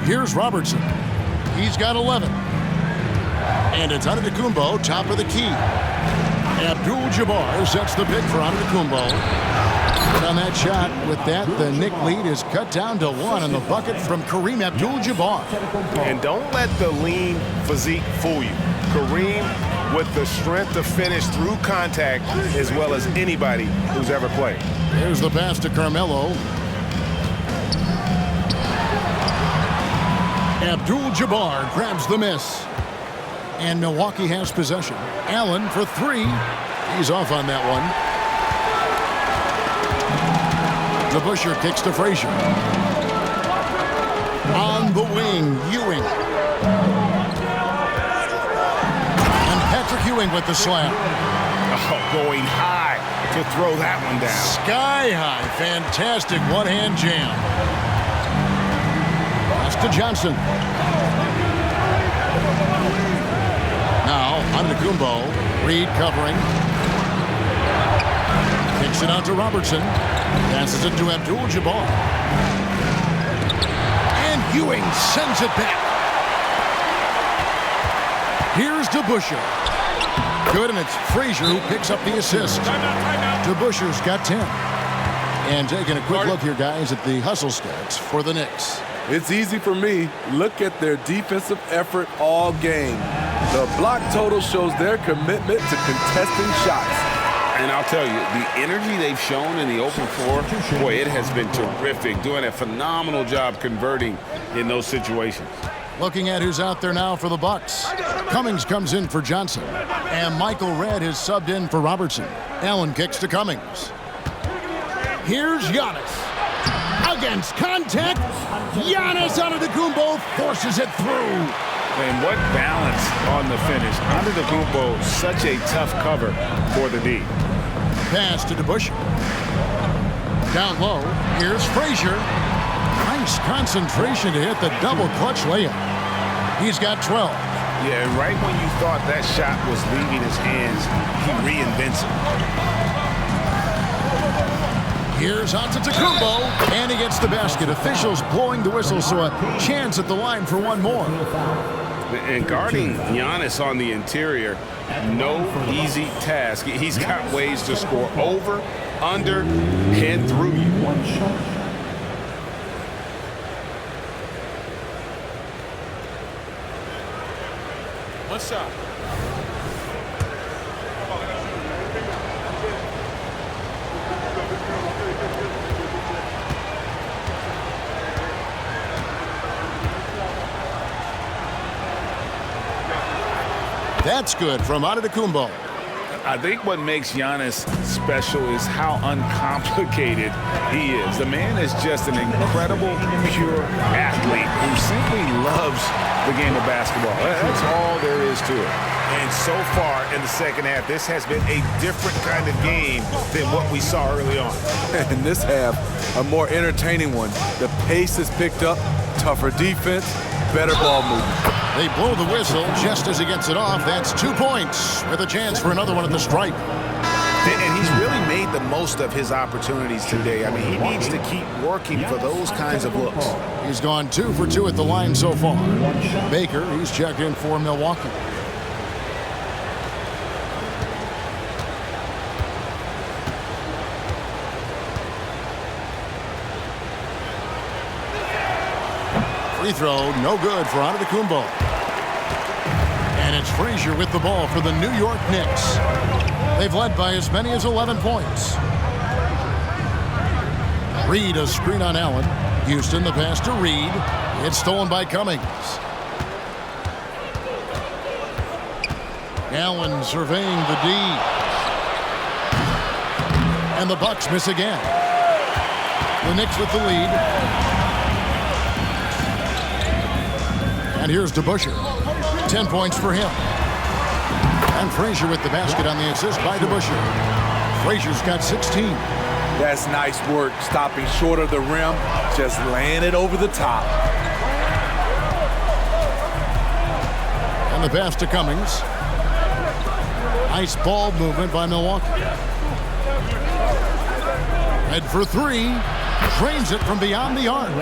Speaker 1: Here's Robertson. He's got 11. And it's Antetokounmpo, top of the key. Abdul-Jabbar sets the pick for Antetokounmpo. But on that shot, with that, the Knick lead is cut down to 1 on the bucket from Kareem Abdul-Jabbar.
Speaker 2: And don't let the lean physique fool you. Kareem with the strength to finish through contact as well as anybody who's ever played.
Speaker 1: Here's the pass to Carmelo. Abdul-Jabbar grabs the miss. And Milwaukee has possession. Allen for three. He's off on that one. DeBusschere kicks to Frazier. On the wing, Ewing. And Patrick Ewing with the slam.
Speaker 2: Oh, going high to throw that one down.
Speaker 1: Sky high. Fantastic one-hand jam. Pass to Johnson. Now, Antetokounmpo. Reed covering. Kicks it out to Robertson. Passes it to Abdul-Jabbar. And Ewing sends it back. Here's DeBusschere. Good, and it's Frazier who picks up the assist. DeBusschere's got 10. And taking a quick look here, guys, at the hustle stats for the Knicks.
Speaker 3: It's easy for me. Look at their defensive effort all game. The block total shows their commitment to contesting shots.
Speaker 2: And I'll tell you, the energy they've shown in the open floor, boy, it has been terrific. Doing a phenomenal job converting in those situations.
Speaker 1: Looking at who's out there now for the Bucks. Cummings comes in for Johnson. And Michael Redd is subbed in for Robertson. Allen kicks to Cummings. Here's Giannis. Against contact. Giannis Antetokounmpo forces it through.
Speaker 2: And what balance on the finish. Antetokounmpo, such a tough cover for the D.
Speaker 1: Pass to DeBusschere. Down low. Here's Frazier. Nice concentration to hit the double clutch layup. He's got 12.
Speaker 2: Yeah, and right when you thought that shot was leaving his hands, he reinvents it.
Speaker 1: Here's Antetokounmpo, and he gets the basket. Officials blowing the whistle, so a chance at the line for one more.
Speaker 2: And guarding Giannis on the interior, no easy task. He's got ways to score over, under, and through you.
Speaker 3: One shot.
Speaker 1: That's good from Antetokounmpo.
Speaker 2: I think what makes Giannis special is how uncomplicated he is. The man is just an incredible, pure athlete who simply loves the game of basketball. That's all there is to it. And so far in the second half, this has been a different kind of game than what we saw early on.
Speaker 3: In this half, a more entertaining one. The pace is picked up, tougher defense, better ball movement.
Speaker 1: They blow the whistle just as he gets it off. That's 2 points with a chance for another one at the stripe.
Speaker 2: And he's really made the most of his opportunities today. I mean, he needs to keep working for those kinds of looks.
Speaker 1: He's gone 2 for 2 at the line so far. Baker, he's checked in for Milwaukee. Free throw, no good for Antetokounmpo. And it's Frazier with the ball for the New York Knicks. They've led by as many as 11 points. Reed, a screen on Allen. Houston, the pass to Reed. It's stolen by Cummings. Allen surveying the D. And the Bucks miss again. The Knicks with the lead. And here's DeBusschere. 10 points for him. And Frazier with the basket on the assist by DeBusschere. Frazier's got 16.
Speaker 3: That's nice work, stopping short of the rim, just laying it over the top.
Speaker 1: And the pass to Cummings. Nice ball movement by Milwaukee. Head for three. Drains it from beyond the arc.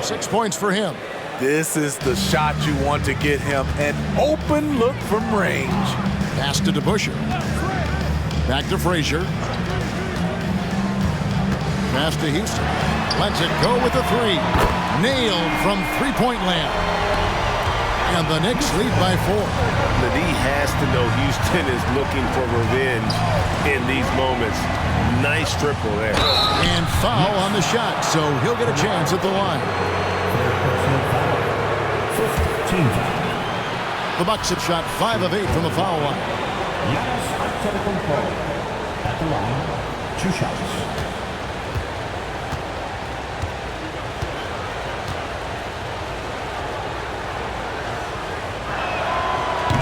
Speaker 1: 6 points for him.
Speaker 3: This is the shot you want to get him, an open look from range.
Speaker 1: Pass to DeBusschere. Back to Frazier. Pass to Houston. Lets it go with a three. Nailed from three-point land. And the Knicks lead by 4.
Speaker 2: The D has to know Houston is looking for revenge in these moments. Nice triple there.
Speaker 1: And foul on the shot, so he'll get a chance at the line.
Speaker 4: Fifth team foul.
Speaker 1: The Bucks have shot 5 of 8 from the foul line.
Speaker 4: Giannis Antetokounmpo at the line. 2 shots.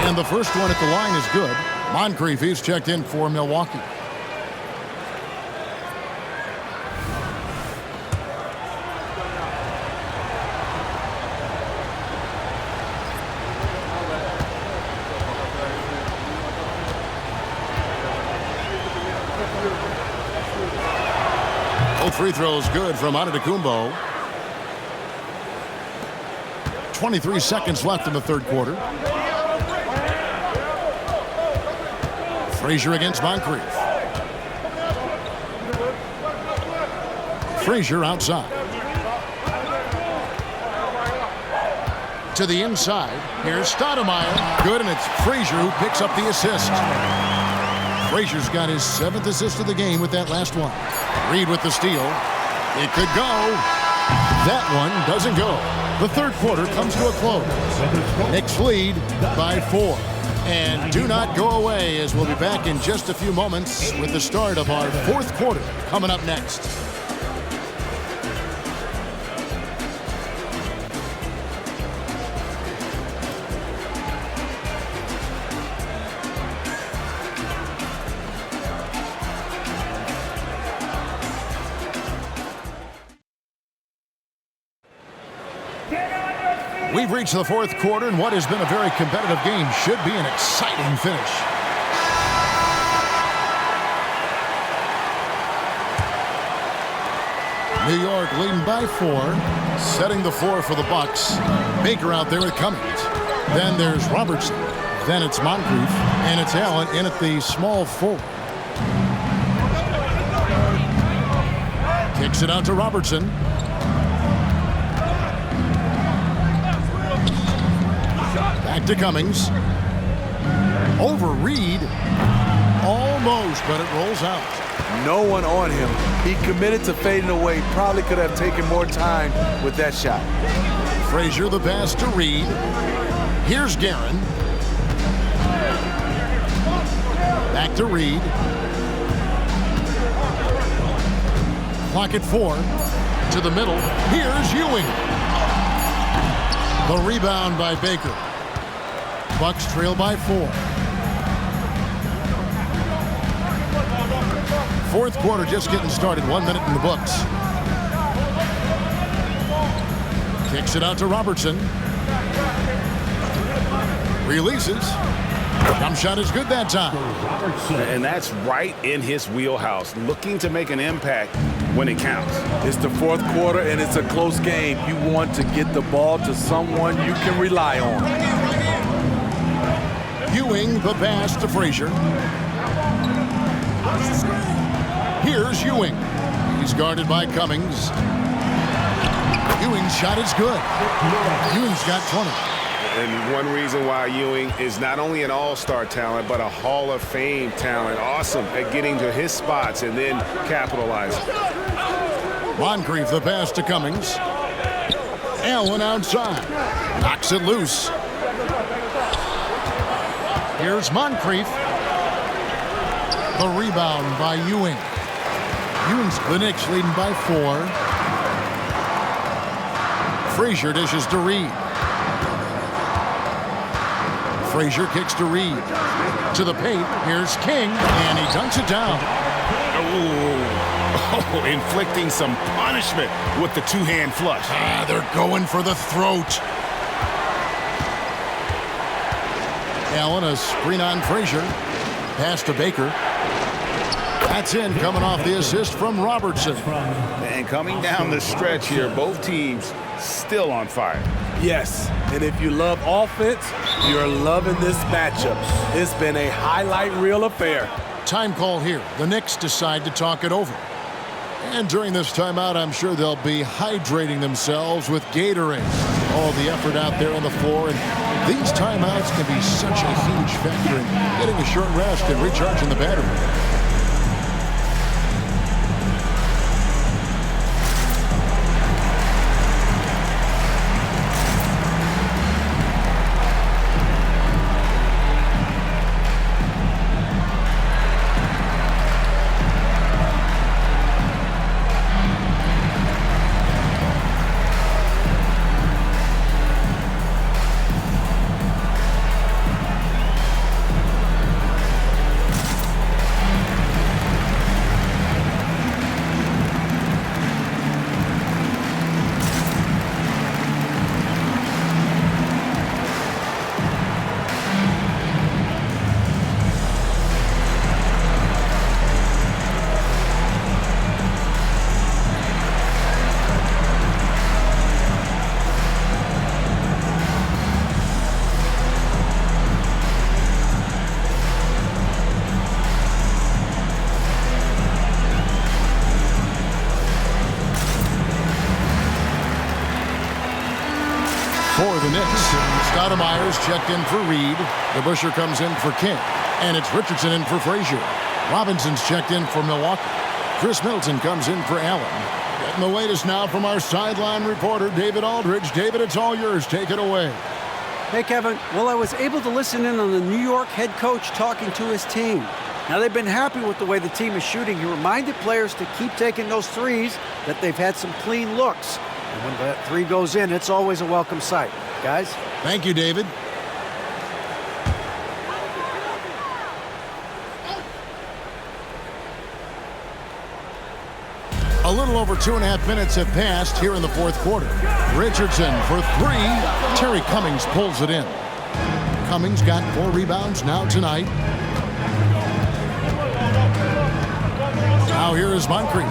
Speaker 1: And the first one at the line is good. Moncrief, he's checked in for Milwaukee. Both free throws good from Antetokounmpo. 23 seconds left in the third quarter. Frazier against Moncrief. Frazier outside. To the inside. Here's Stoudemire. Good, and it's Frazier who picks up the assist. Frazier's got his 7th assist of the game with that last one. Reed with the steal. It could go. That one doesn't go. The third quarter comes to a close. Knicks lead by 4. And do not go away, as we'll be back in just a few moments with the start of our fourth quarter coming up next. We've reached the fourth quarter, and what has been a very competitive game should be an exciting finish. New York leading by 4, setting the floor for the Bucks. Baker out there with Cummings. Then there's Robertson. Then it's Moncrief, and it's Allen in at the small forward. Kicks it out to Robertson. Back to Cummings. Over Reed. Almost, but it rolls out.
Speaker 3: No one on him. He committed to fading away. Probably could have taken more time with that shot.
Speaker 1: Frazier the pass to Reed. Here's Guerin. Back to Reed. Clock at 4. To the middle. Here's Ewing. The rebound by Baker. Bucks trail by 4. Fourth quarter just getting started. 1 minute in the books. Kicks it out to Robertson. Releases. Jump shot is good that time.
Speaker 2: And that's right in his wheelhouse, looking to make an impact when it counts.
Speaker 3: It's the fourth quarter, and it's a close game. You want to get the ball to someone you can rely on.
Speaker 1: Ewing the pass to Frazier. Here's Ewing. He's guarded by Cummings. Ewing's shot is good. Ewing's got 20.
Speaker 2: And one reason why Ewing is not only an all-star talent, but a Hall of Fame talent. Awesome at getting to his spots and then capitalizing.
Speaker 1: Moncrief the pass to Cummings. Allen outside. Knocks it loose. Here's Moncrief. The rebound by Ewing. Ewing's the Knicks leading by 4. Frazier dishes to Reed. Frazier kicks to Reed. To the paint. Here's King, and he dunks it down.
Speaker 2: Oh, inflicting some punishment with the two-hand flush.
Speaker 1: They're going for the throat. Allen, a screen on Frazier. Pass to Baker. That's in, coming off the assist from Robertson.
Speaker 2: And coming down the stretch here, both teams still on fire.
Speaker 3: Yes, and if you love offense, you're loving this matchup. It's been a highlight reel affair.
Speaker 1: Time call here. The Knicks decide to talk it over. And during this timeout, I'm sure they'll be hydrating themselves with Gatorade. All the effort out there on the floor. And these timeouts can be such a huge factor in getting a short rest and recharging the battery. For the Knicks, Stoudemire's checked in for Reed. DeBusschere comes in for King. And it's Richardson in for Frazier. Robinson's checked in for Milwaukee. Chris Middleton comes in for Allen. Getting the latest now from our sideline reporter, David Aldridge. David, it's all yours. Take it away.
Speaker 5: Hey, Kevin. Well, I was able to listen in on the New York head coach talking to his team. Now, they've been happy with the way the team is shooting. He reminded players to keep taking those threes, that they've had some clean looks. And when that three goes in, it's always a welcome sight. Guys?
Speaker 1: Thank you, David. A little over 2.5 minutes have passed here in the fourth quarter. Richardson for three. Terry Cummings pulls it in. Cummings got 4 rebounds now tonight. Now here is Moncrief.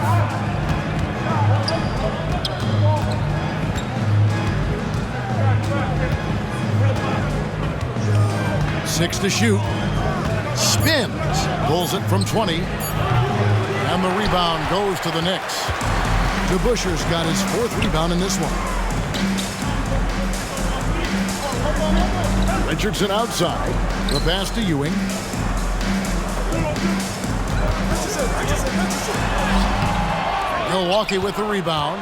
Speaker 1: Six to shoot. Spins. Pulls it from 20. And the rebound goes to the Knicks. DeBusschere's got his 4th rebound in this one. Richardson outside. The pass to Ewing. Milwaukee with the rebound.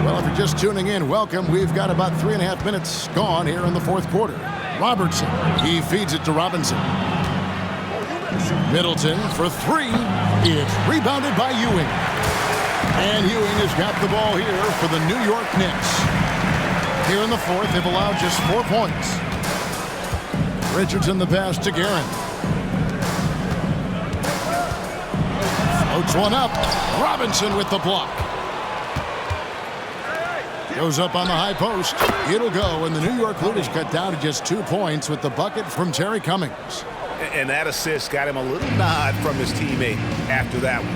Speaker 1: Well, if you're just tuning in, welcome. We've got about 3.5 minutes gone here in the fourth quarter. Robertson. He feeds it to Robinson. Middleton for three. It's rebounded by Ewing. And Ewing has got the ball here for the New York Knicks. Here in the fourth, they've allowed just 4 points. Richardson the pass to Guerin. Floats one up. Robinson with the block. Goes up on the high post. It'll go, and the New York lead is cut down to just 2 points with the bucket from Terry Cummings.
Speaker 2: And that assist got him a little nod from his teammate after that one.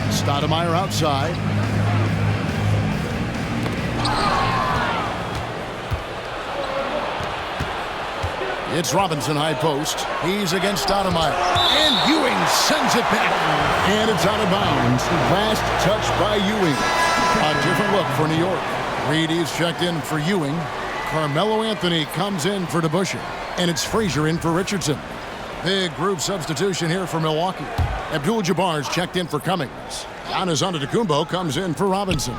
Speaker 1: Stoudemire outside. It's Robinson high post. He's against Stoudemire. And Ewing sends it back. And it's out of bounds. Last touch by Ewing. A different look for New York. Reed is checked in for Ewing. Carmelo Anthony comes in for DeBusschere. And it's Frazier in for Richardson. Big group substitution here for Milwaukee. Abdul-Jabbar's checked in for Cummings. Giannis Antetokounmpo comes in for Robinson.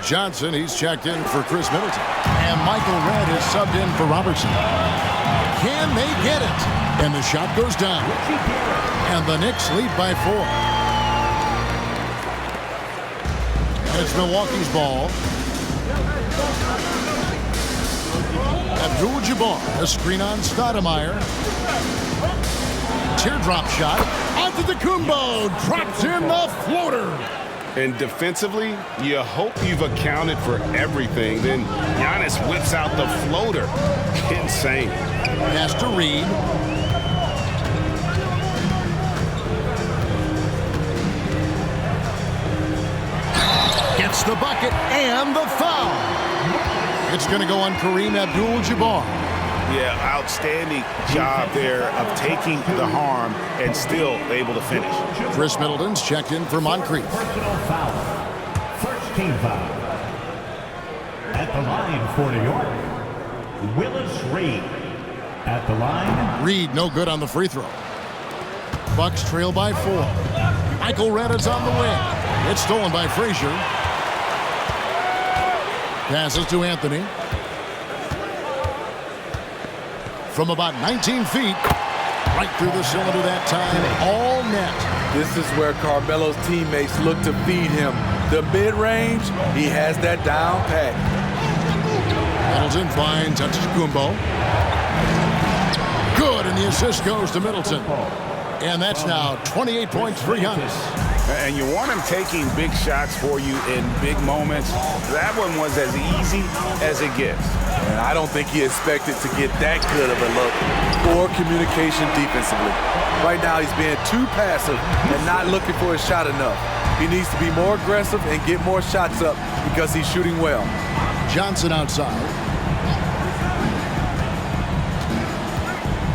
Speaker 1: Johnson, he's checked in for Chris Middleton. And Michael Redd is subbed in for Robertson. Can they get it? And the shot goes down. And the Knicks lead by 4. And it's Milwaukee's ball. Abdul-Jabbar, a screen on Stoudemire. Teardrop shot. Antetokounmpo drops in the floater.
Speaker 2: And defensively, you hope you've accounted for everything. Then Giannis whips out the floater. Insane.
Speaker 1: Pass to Reed. Gets the bucket and the foul. It's going to go on Kareem Abdul-Jabbar.
Speaker 2: Yeah, outstanding job there of taking the harm and still able to finish.
Speaker 1: Chris Middleton's checked in for Moncrief.
Speaker 4: Personal foul. First team foul. At the line for New York, Willis Reed. At the line.
Speaker 1: Reed no good on the free throw. Bucks trail by 4. Michael Redd is on the wing. It's stolen by Frazier. Passes to Anthony. From about 19 feet, right through the cylinder that time, all net.
Speaker 3: This is where Carmelo's teammates look to feed him. The mid-range, he has that down pat.
Speaker 1: Middleton finds Antetokounmpo. Good, and the assist goes to Middleton. And that's now 28 points for Giannis.
Speaker 2: And you want him taking big shots for you in big moments. That one was as easy as it gets.
Speaker 3: And I don't think he expected to get that good of a look or communication defensively. Right now, he's being too passive and not looking for his shot enough. He needs to be more aggressive and get more shots up because he's shooting well.
Speaker 1: Johnson outside.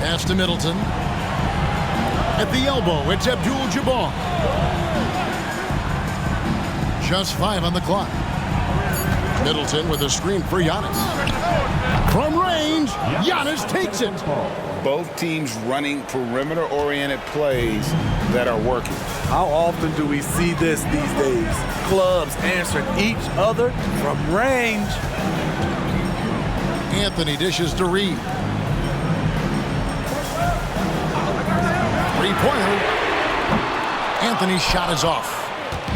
Speaker 1: Pass to Middleton. At the elbow, it's Abdul-Jabbar. Just 5 on the clock. Middleton with a screen for Giannis. From range, Giannis takes it.
Speaker 2: Both teams running perimeter-oriented plays that are working.
Speaker 3: How often do we see this these days? Clubs answering each other from range.
Speaker 1: Anthony dishes to Reed. Three-pointer. Anthony's shot is off.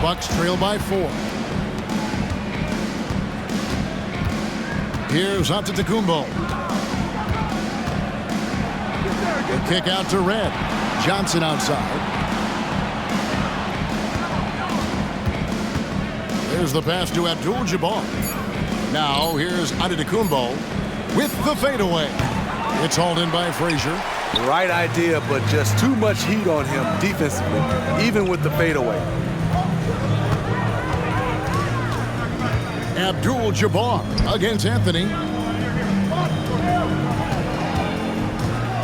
Speaker 1: Bucks trail by 4. Here's Antetokounmpo. The kick out to Red. Johnson outside. There's the pass to Abdul-Jabbar. Now here's Antetokounmpo with the fadeaway. It's hauled in by Frazier.
Speaker 3: Right idea, but just too much heat on him defensively, even with the fadeaway.
Speaker 1: Abdul-Jabbar against Anthony.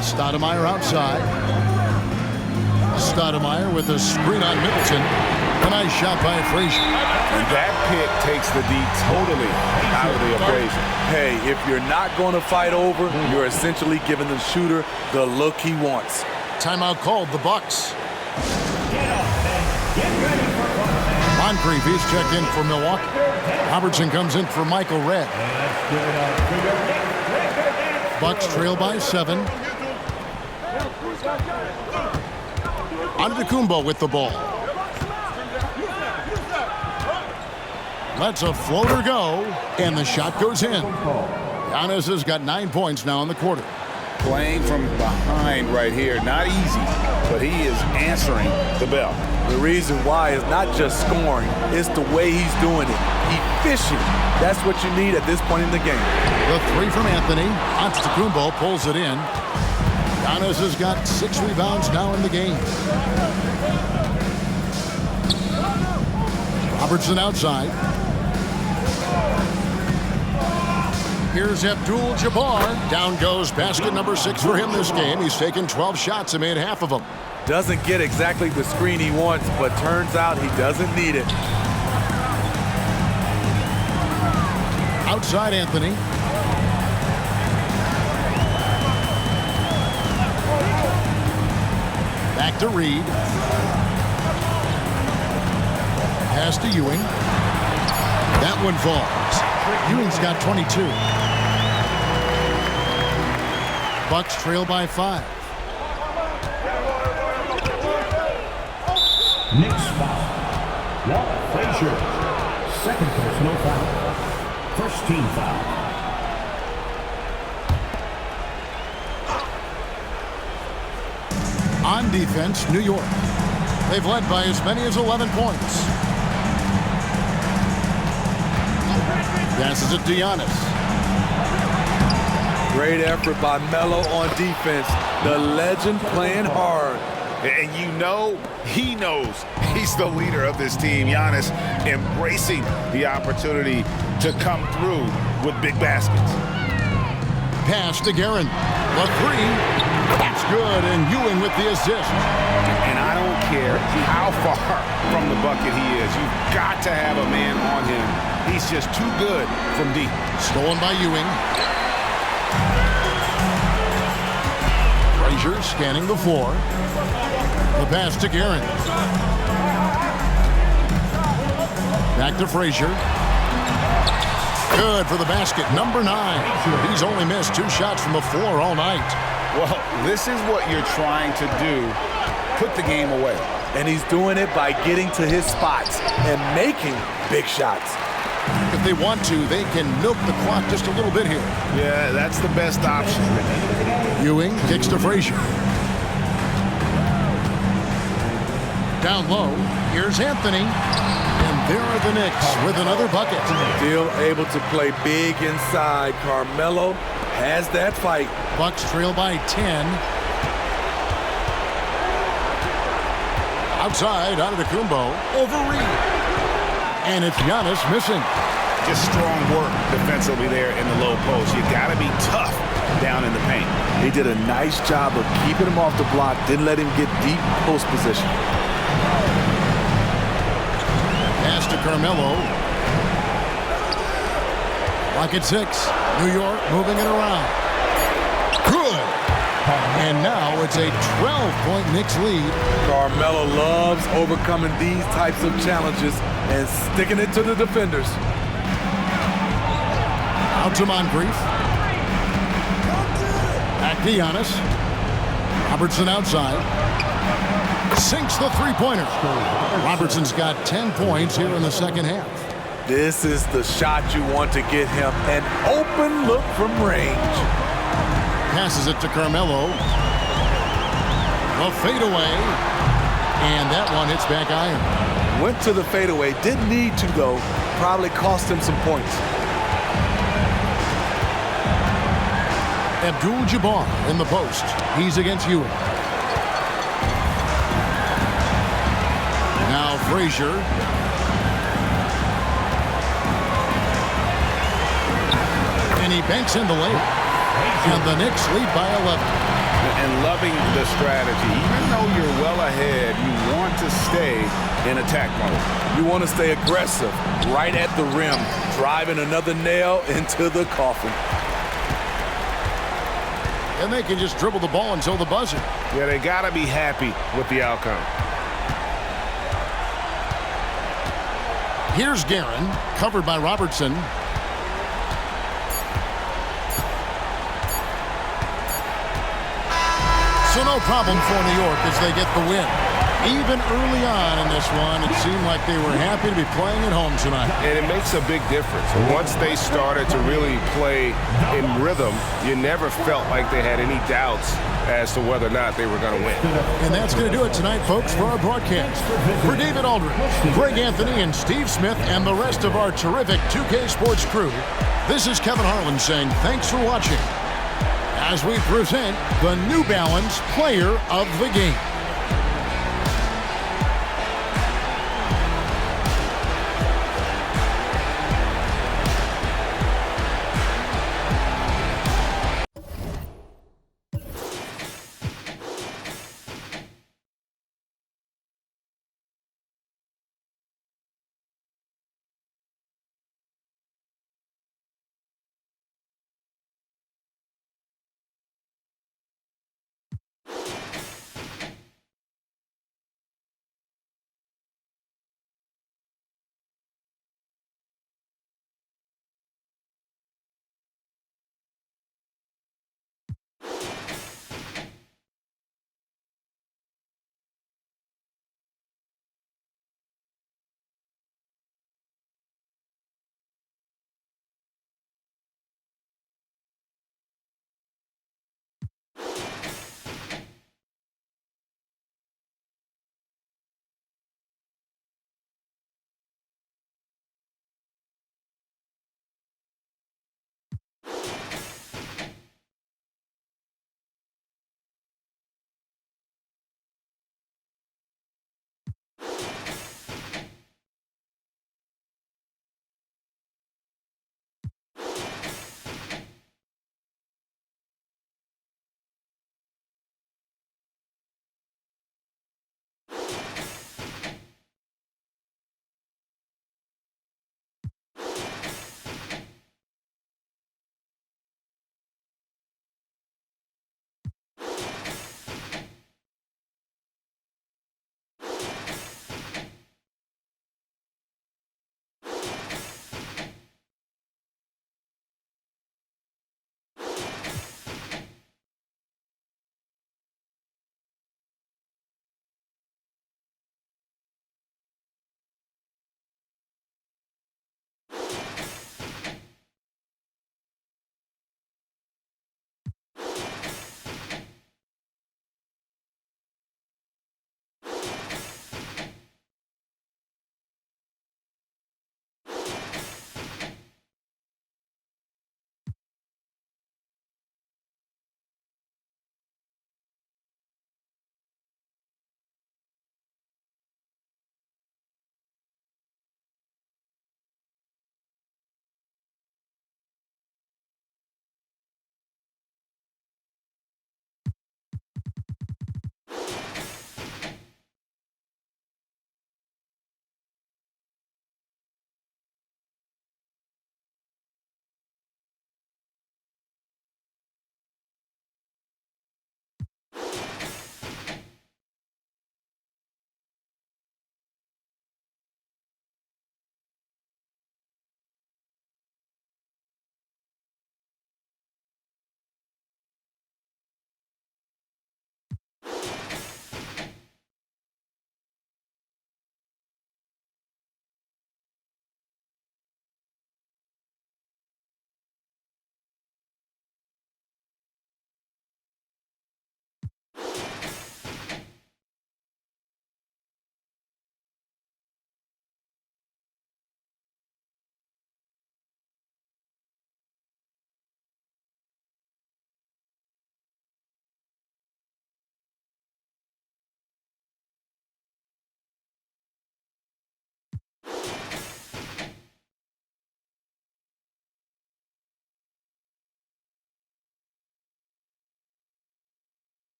Speaker 1: Stoudemire outside. Stoudemire with a screen on Middleton. A nice shot by Frazier.
Speaker 2: And that pick takes the D totally out of the equation.
Speaker 3: Hey, if you're not going to fight over, you're essentially giving the shooter the look he wants.
Speaker 1: Timeout called, the Bucks. Moncrief is checked in for Milwaukee. Robertson comes in for Michael Redd. Bucks trail by 7. Antetokounmpo with the ball. Lets a floater go, and the shot goes in. Giannis has got 9 points now in the quarter.
Speaker 2: Playing from behind right here, not easy, but he is answering the bell.
Speaker 3: The reason why is not just scoring, it's the way he's doing it. Efficient. That's what you need at this point in the game.
Speaker 1: The 3 from Anthony. Antetokounmpo pulls it in. Giannis has got 6 rebounds now in the game. Robertson outside. Here's Abdul-Jabbar. Down goes basket number 6 for him this game. He's taken 12 shots and made half of them.
Speaker 3: Doesn't get exactly the screen he wants, but turns out he doesn't need it.
Speaker 1: Outside Anthony. Back to Reed. Pass to Ewing. That one falls. Ewing's got 22. Bucks trail by 5.
Speaker 4: Knicks foul. Walt Frazier. Second personal foul. First team foul.
Speaker 1: On defense, New York. They've led by as many as 11 points. Passes it to Giannis.
Speaker 3: Great effort by Melo on defense. The legend playing hard.
Speaker 2: And you know, he knows he's the leader of this team. Giannis embracing the opportunity to come through with big baskets.
Speaker 1: Pass to Guerin. The 3. That's good, and Ewing with the assist.
Speaker 2: And I don't care how far from the bucket he is. You've got to have a man on him. He's just too good from deep.
Speaker 1: Stolen by Ewing. Frazier scanning the floor. The pass to Guerin. Back to Frazier. Good for the basket, number 9. He's only missed 2 shots from the floor all night.
Speaker 2: Well, this is what you're trying to do. Put the game away.
Speaker 3: And he's doing it by getting to his spots and making big shots.
Speaker 1: If they want to, they can milk the clock just a little bit here.
Speaker 2: Yeah, that's the best option.
Speaker 1: Ewing kicks to Frazier. Down low, here's Anthony. And there are the Knicks with another bucket.
Speaker 3: Still able to play big inside. Carmelo has that fight.
Speaker 1: Bucks trail by 10. Outside, Antetokounmpo over Reed. And it's Giannis missing.
Speaker 2: Just strong work defensively there in the low post. You got to be tough down in the paint.
Speaker 3: He did a nice job of keeping him off the block, didn't let him get deep post position.
Speaker 1: Pass to Carmelo. Lock at 6. New York moving it around. Good. And now it's a 12-point Knicks lead.
Speaker 3: Carmelo loves overcoming these types of challenges and sticking it to the defenders.
Speaker 1: Out to Moncrief. Back to Giannis. Robertson outside. Sinks the three-pointer. Robertson's got 10 points here in the second half.
Speaker 3: This is the shot you want to get him. An open look from range.
Speaker 1: Passes it to Carmelo. The fadeaway. And that one hits back iron.
Speaker 3: Went to the fadeaway. Didn't need to, though. Probably cost him some points.
Speaker 1: Abdul-Jabbar in the post. He's against Ewing. Now Frazier. And he banks in the layup. And the Knicks lead by 11.
Speaker 2: And loving the strategy. Even though you're well ahead, you want to stay in attack mode.
Speaker 3: You want to stay aggressive, right at the rim, driving another nail into the coffin.
Speaker 1: And they can just dribble the ball until the buzzer.
Speaker 2: Yeah, they got to be happy with the outcome.
Speaker 1: Here's Guerin, covered by Robertson. So no problem for New York as they get the win. Even early on in this one, it seemed like they were happy to be playing at home tonight.
Speaker 2: And it makes a big difference. Once they started to really play in rhythm, you never felt like they had any doubts as to whether or not they were going to win.
Speaker 1: And that's going to do it tonight, folks, for our broadcast. For David Aldridge, Greg Anthony, and Steve Smith, and the rest of our terrific 2K Sports crew, this is Kevin Harlan saying thanks for watching as we present the New Balance Player of the Game.